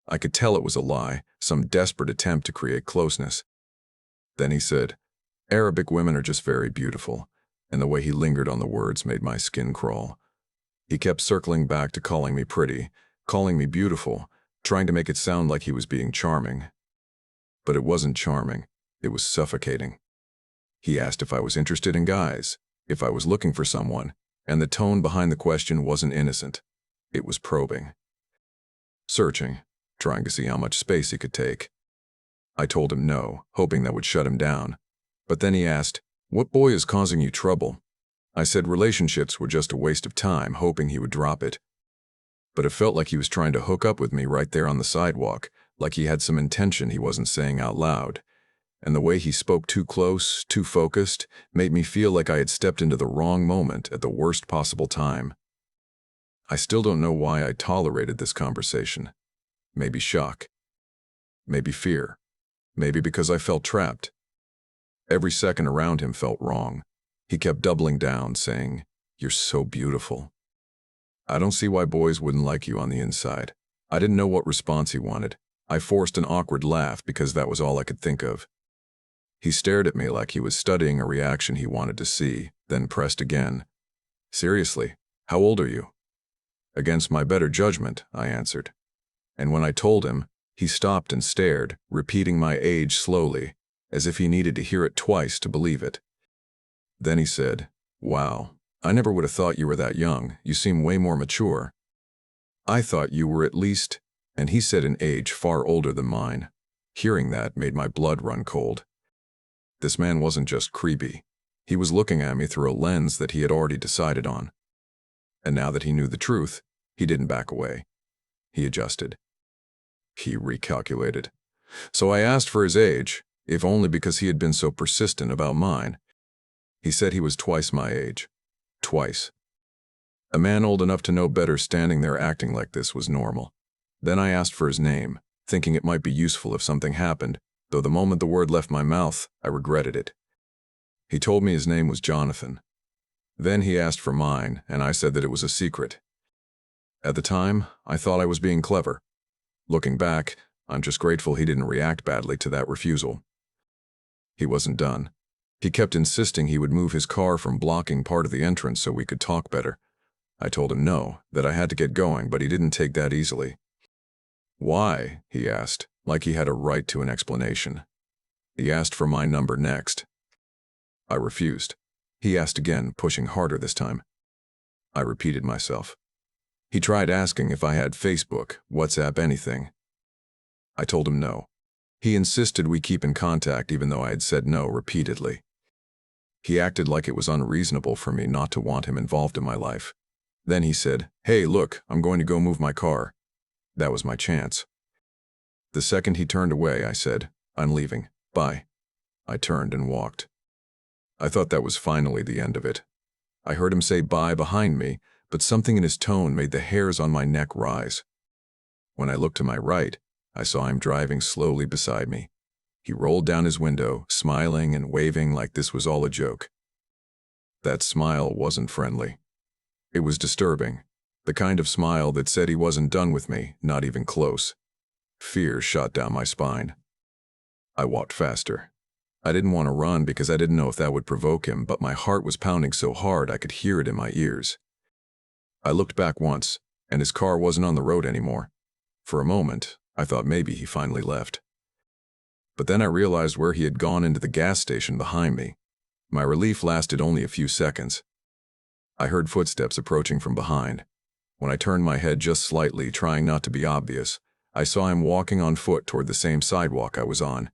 I could tell it was a lie, some desperate attempt to create closeness. Then he said, "Arabic women are just very beautiful," and the way he lingered on the words made my skin crawl. He kept circling back to calling me pretty, calling me beautiful, trying to make it sound like he was being charming. But it wasn't charming, it was suffocating. He asked if I was interested in guys, if I was looking for someone, and the tone behind the question wasn't innocent. It was probing. Searching, trying to see how much space he could take. I told him no, hoping that would shut him down. But then he asked, "What boy is causing you trouble?" I said relationships were just a waste of time, hoping he would drop it. But it felt like he was trying to hook up with me right there on the sidewalk, like he had some intention he wasn't saying out loud. And the way he spoke too close, too focused, made me feel like I had stepped into the wrong moment at the worst possible time. I still don't know why I tolerated this conversation. Maybe shock. Maybe fear. Maybe because I felt trapped. Every second around him felt wrong. He kept doubling down, saying, "You're so beautiful." I don't see why boys wouldn't like you on the inside. I didn't know what response he wanted. I forced an awkward laugh because that was all I could think of. He stared at me like he was studying a reaction he wanted to see, then pressed again. "Seriously, how old are you?" "Against my better judgment," I answered. And when I told him, he stopped and stared, repeating my age slowly, as if he needed to hear it twice to believe it. Then he said, "Wow, I never would have thought you were that young. You seem way more mature." "I thought you were at least," and he said an age far older than mine. Hearing that made my blood run cold. This man wasn't just creepy. He was looking at me through a lens that he had already decided on. And now that he knew the truth, he didn't back away. He adjusted. He recalculated. So I asked for his age, if only because he had been so persistent about mine. He said he was twice my age. Twice. A man old enough to know better standing there acting like this was normal. Then I asked for his name, thinking it might be useful if something happened, though the moment the word left my mouth, I regretted it. He told me his name was Jonathan. Then he asked for mine, and I said that it was a secret. At the time, I thought I was being clever. Looking back, I'm just grateful he didn't react badly to that refusal. He wasn't done. He kept insisting he would move his car from blocking part of the entrance so we could talk better. I told him no, that I had to get going, but he didn't take that easily. Why? He asked, like he had a right to an explanation. He asked for my number next. I refused. He asked again, pushing harder this time. I repeated myself. He tried asking if I had Facebook, WhatsApp, anything. I told him no. He insisted we keep in contact even though I had said no repeatedly. He acted like it was unreasonable for me not to want him involved in my life. Then he said, "Hey, look, I'm going to go move my car." That was my chance. The second he turned away, I said, "I'm leaving. Bye." I turned and walked. I thought that was finally the end of it. I heard him say bye behind me, but something in his tone made the hairs on my neck rise. When I looked to my right, I saw him driving slowly beside me. He rolled down his window, smiling and waving like this was all a joke. That smile wasn't friendly. It was disturbing, the kind of smile that said he wasn't done with me, not even close. Fear shot down my spine. I walked faster. I didn't want to run because I didn't know if that would provoke him, but my heart was pounding so hard I could hear it in my ears. I looked back once, and his car wasn't on the road anymore. For a moment, I thought maybe he finally left. But then I realized where he had gone, into the gas station behind me. My relief lasted only a few seconds. I heard footsteps approaching from behind. When I turned my head just slightly, trying not to be obvious, I saw him walking on foot toward the same sidewalk I was on.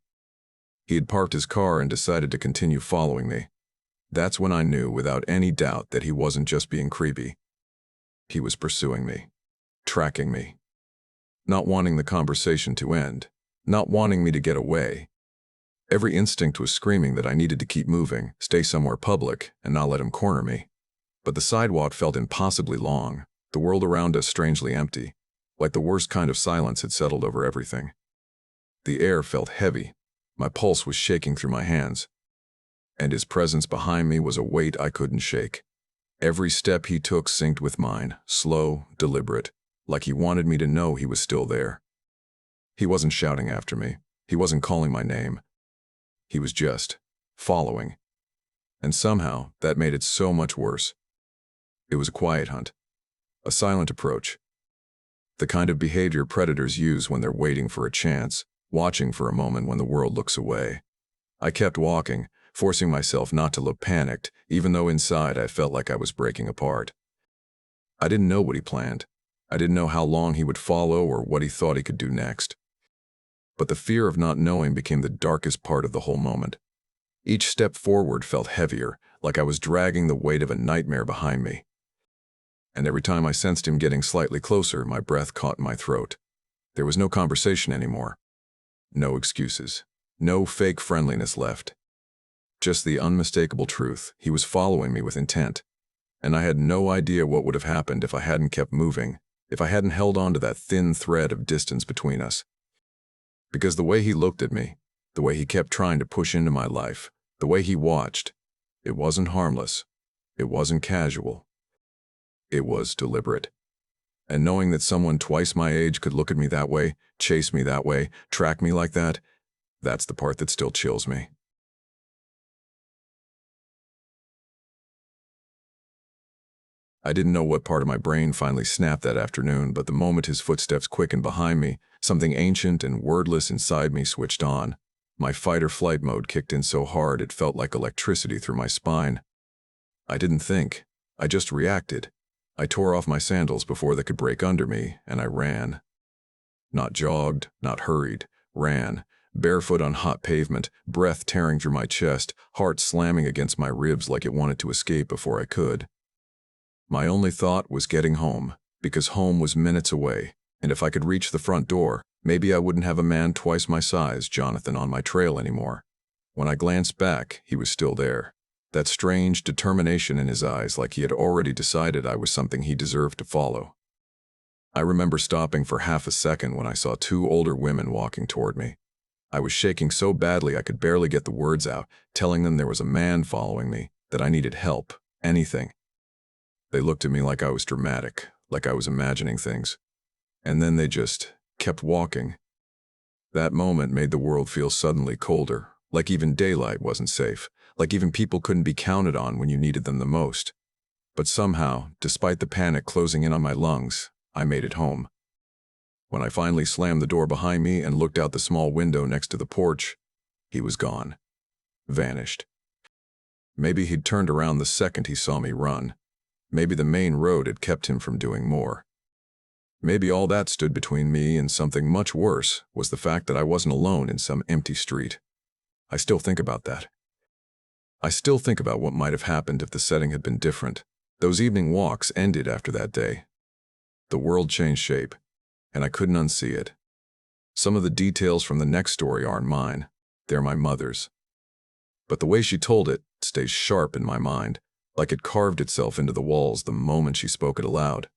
He had parked his car and decided to continue following me. That's when I knew without any doubt that he wasn't just being creepy. He was pursuing me, tracking me, not wanting the conversation to end, not wanting me to get away. Every instinct was screaming that I needed to keep moving, stay somewhere public, and not let him corner me. But the sidewalk felt impossibly long, the world around us strangely empty, like the worst kind of silence had settled over everything. The air felt heavy, my pulse was shaking through my hands, and his presence behind me was a weight I couldn't shake. Every step he took synced with mine, slow, deliberate, like he wanted me to know he was still there. He wasn't shouting after me, he wasn't calling my name. He was just following. And somehow, that made it so much worse. It was a quiet hunt, a silent approach, the kind of behavior predators use when they're waiting for a chance, watching for a moment when the world looks away. I kept walking, forcing myself not to look panicked, even though inside I felt like I was breaking apart. I didn't know what he planned. I didn't know how long he would follow or what he thought he could do next. But the fear of not knowing became the darkest part of the whole moment. Each step forward felt heavier, like I was dragging the weight of a nightmare behind me. And every time I sensed him getting slightly closer, my breath caught in my throat. There was no conversation anymore. No excuses. No fake friendliness left. Just the unmistakable truth. He was following me with intent. And I had no idea what would have happened if I hadn't kept moving, if I hadn't held on to that thin thread of distance between us. Because the way he looked at me, the way he kept trying to push into my life, the way he watched, it wasn't harmless. It wasn't casual. It was deliberate. And knowing that someone twice my age could look at me that way, chase me that way, track me like that, that's the part that still chills me. I didn't know what part of my brain finally snapped that afternoon, but the moment his footsteps quickened behind me, something ancient and wordless inside me switched on. My fight-or-flight mode kicked in so hard it felt like electricity through my spine. I didn't think. I just reacted. I tore off my sandals before they could break under me, and I ran. Not jogged, not hurried. Ran. Barefoot on hot pavement, breath tearing through my chest, heart slamming against my ribs like it wanted to escape before I could. My only thought was getting home, because home was minutes away, and if I could reach the front door, maybe I wouldn't have a man twice my size, Jonathan, on my trail anymore. When I glanced back, he was still there. That strange determination in his eyes, like he had already decided I was something he deserved to follow. I remember stopping for half a second when I saw two older women walking toward me. I was shaking so badly I could barely get the words out, telling them there was a man following me, that I needed help, anything. They looked at me like I was dramatic, like I was imagining things. And then they just kept walking. That moment made the world feel suddenly colder, like even daylight wasn't safe, like even people couldn't be counted on when you needed them the most. But somehow, despite the panic closing in on my lungs, I made it home. When I finally slammed the door behind me and looked out the small window next to the porch, he was gone. Vanished. Maybe he'd turned around the second he saw me run. Maybe the main road had kept him from doing more. Maybe all that stood between me and something much worse was the fact that I wasn't alone in some empty street. I still think about that. I still think about what might have happened if the setting had been different. Those evening walks ended after that day. The world changed shape, and I couldn't unsee it. Some of the details from the next story aren't mine. They're my mother's. But the way she told it stays sharp in my mind, like it carved itself into the walls the moment she spoke it aloud.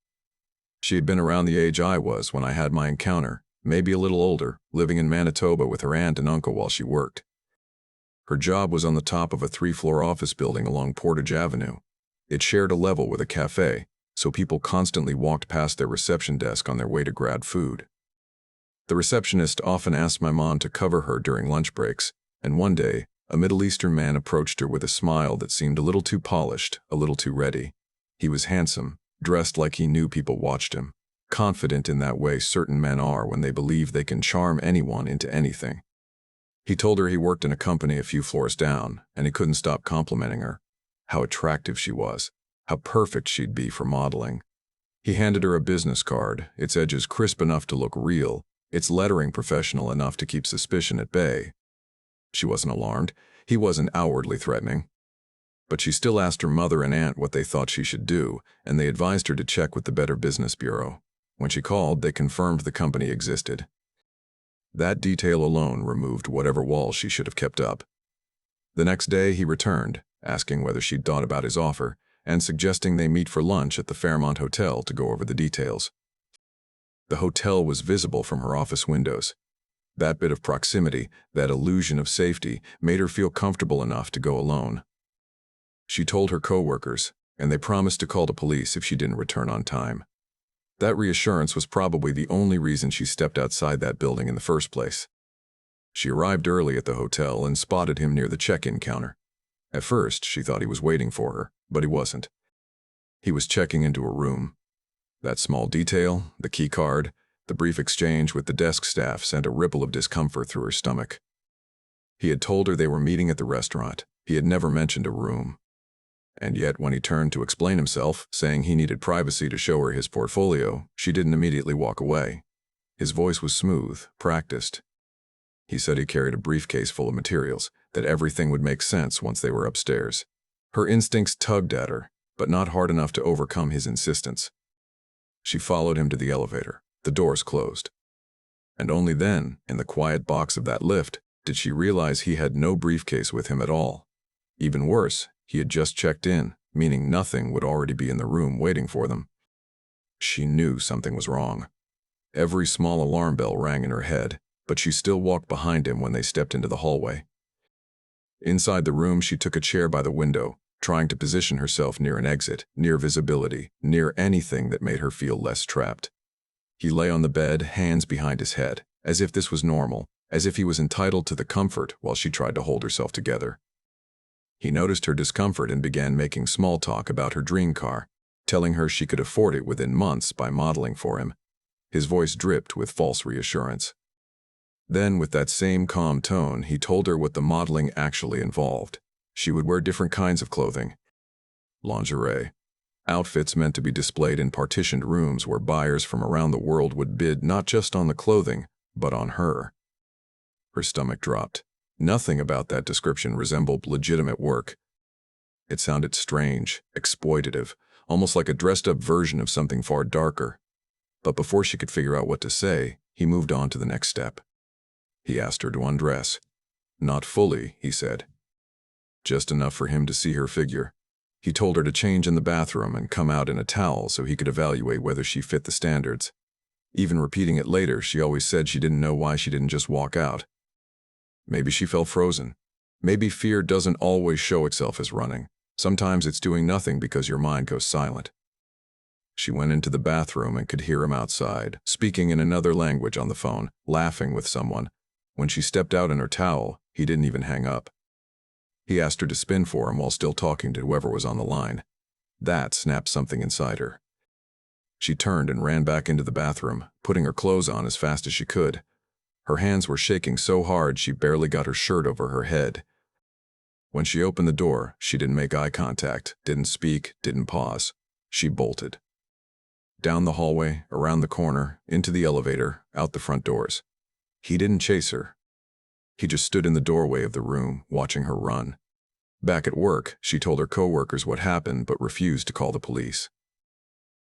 She had been around the age I was when I had my encounter, maybe a little older, living in Manitoba with her aunt and uncle while she worked. Her job was on the top of a 3-floor office building along Portage Avenue. It shared a level with a cafe, so people constantly walked past their reception desk on their way to grab food. The receptionist often asked my mom to cover her during lunch breaks, and one day, a Middle Eastern man approached her with a smile that seemed a little too polished, a little too ready. He was handsome, dressed like he knew people watched him, confident in that way certain men are when they believe they can charm anyone into anything. He told her he worked in a company a few floors down, and he couldn't stop complimenting her. How attractive she was, how perfect she'd be for modeling. He handed her a business card, its edges crisp enough to look real, its lettering professional enough to keep suspicion at bay. She wasn't alarmed. He wasn't outwardly threatening. But she still asked her mother and aunt what they thought she should do, and they advised her to check with the Better Business Bureau. When she called, they confirmed the company existed. That detail alone removed whatever walls she should have kept up. The next day he returned, asking whether she'd thought about his offer, and suggesting they meet for lunch at the Fairmont Hotel to go over the details. The hotel was visible from her office windows. That bit of proximity, that illusion of safety, made her feel comfortable enough to go alone. She told her coworkers, and they promised to call the police if she didn't return on time. That reassurance was probably the only reason she stepped outside that building in the first place. She arrived early at the hotel and spotted him near the check-in counter. At first, she thought he was waiting for her, but he wasn't. He was checking into a room. That small detail, the key card, the brief exchange with the desk staff sent a ripple of discomfort through her stomach. He had told her they were meeting at the restaurant. He had never mentioned a room. And yet, when he turned to explain himself, saying he needed privacy to show her his portfolio, she didn't immediately walk away. His voice was smooth, practiced. He said he carried a briefcase full of materials, that everything would make sense once they were upstairs. Her instincts tugged at her, but not hard enough to overcome his insistence. She followed him to the elevator. The doors closed. And only then, in the quiet box of that lift, did she realize he had no briefcase with him at all. Even worse, he had just checked in, meaning nothing would already be in the room waiting for them. She knew something was wrong. Every small alarm bell rang in her head, but she still walked behind him when they stepped into the hallway. Inside the room, she took a chair by the window, trying to position herself near an exit, near visibility, near anything that made her feel less trapped. He lay on the bed, hands behind his head, as if this was normal, as if he was entitled to the comfort while she tried to hold herself together. He noticed her discomfort and began making small talk about her dream car, telling her she could afford it within months by modeling for him. His voice dripped with false reassurance. Then, with that same calm tone, he told her what the modeling actually involved. She would wear different kinds of clothing. Lingerie. Outfits meant to be displayed in partitioned rooms where buyers from around the world would bid not just on the clothing, but on her. Her stomach dropped. Nothing about that description resembled legitimate work. It sounded strange, exploitative, almost like a dressed-up version of something far darker. But before she could figure out what to say, he moved on to the next step. He asked her to undress. Not fully, he said. Just enough for him to see her figure. He told her to change in the bathroom and come out in a towel so he could evaluate whether she fit the standards. Even repeating it later, she always said she didn't know why she didn't just walk out. Maybe she felt frozen. Maybe fear doesn't always show itself as running. Sometimes it's doing nothing because your mind goes silent. She went into the bathroom and could hear him outside, speaking in another language on the phone, laughing with someone. When she stepped out in her towel, he didn't even hang up. He asked her to spin for him while still talking to whoever was on the line. That snapped something inside her. She turned and ran back into the bathroom, putting her clothes on as fast as she could. Her hands were shaking so hard she barely got her shirt over her head. When she opened the door, she didn't make eye contact, didn't speak, didn't pause. She bolted. Down the hallway, around the corner, into the elevator, out the front doors. He didn't chase her. He just stood in the doorway of the room, watching her run. Back at work, she told her coworkers what happened but refused to call the police.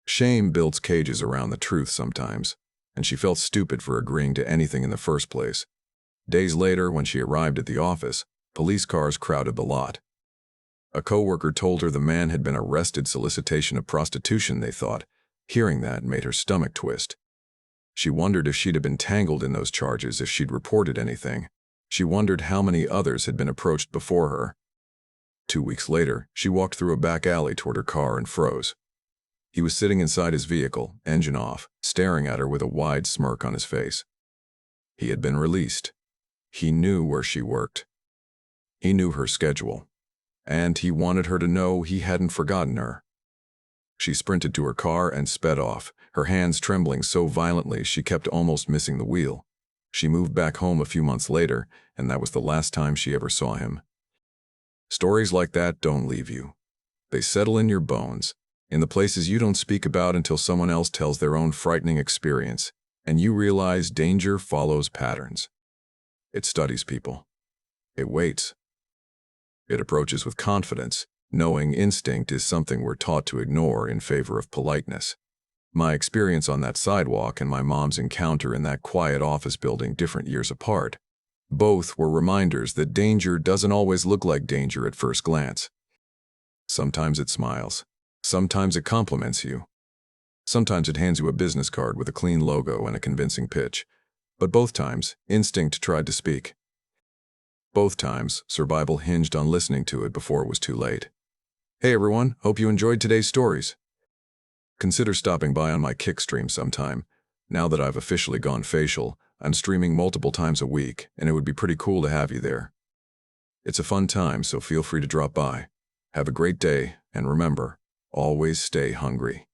Shame builds cages around the truth sometimes, and she felt stupid for agreeing to anything in the first place. Days later, when she arrived at the office, police cars crowded the lot. A coworker told her the man had been arrested solicitation of prostitution, they thought. Hearing that made her stomach twist. She wondered if she'd have been tangled in those charges if she'd reported anything. She wondered how many others had been approached before her. 2 weeks later, she walked through a back alley toward her car and froze. He was sitting inside his vehicle, engine off, staring at her with a wide smirk on his face. He had been released. He knew where she worked. He knew her schedule. And he wanted her to know he hadn't forgotten her. She sprinted to her car and sped off, her hands trembling so violently she kept almost missing the wheel. She moved back home a few months later, and that was the last time she ever saw him. Stories like that don't leave you. They settle in your bones, in the places you don't speak about until someone else tells their own frightening experience, and you realize danger follows patterns. It studies people. It waits. It approaches with confidence, knowing instinct is something we're taught to ignore in favor of politeness. My experience on that sidewalk and my mom's encounter in that quiet office building, different years apart, both were reminders that danger doesn't always look like danger at first glance. Sometimes it smiles. Sometimes it compliments you. Sometimes it hands you a business card with a clean logo and a convincing pitch. But both times, instinct tried to speak. Both times, survival hinged on listening to it before it was too late. Hey everyone, hope you enjoyed today's stories. Consider stopping by on my Kick stream sometime. Now that I've officially gone facial, I'm streaming multiple times a week, and it would be pretty cool to have you there. It's a fun time, so feel free to drop by. Have a great day, and remember, always stay hungry.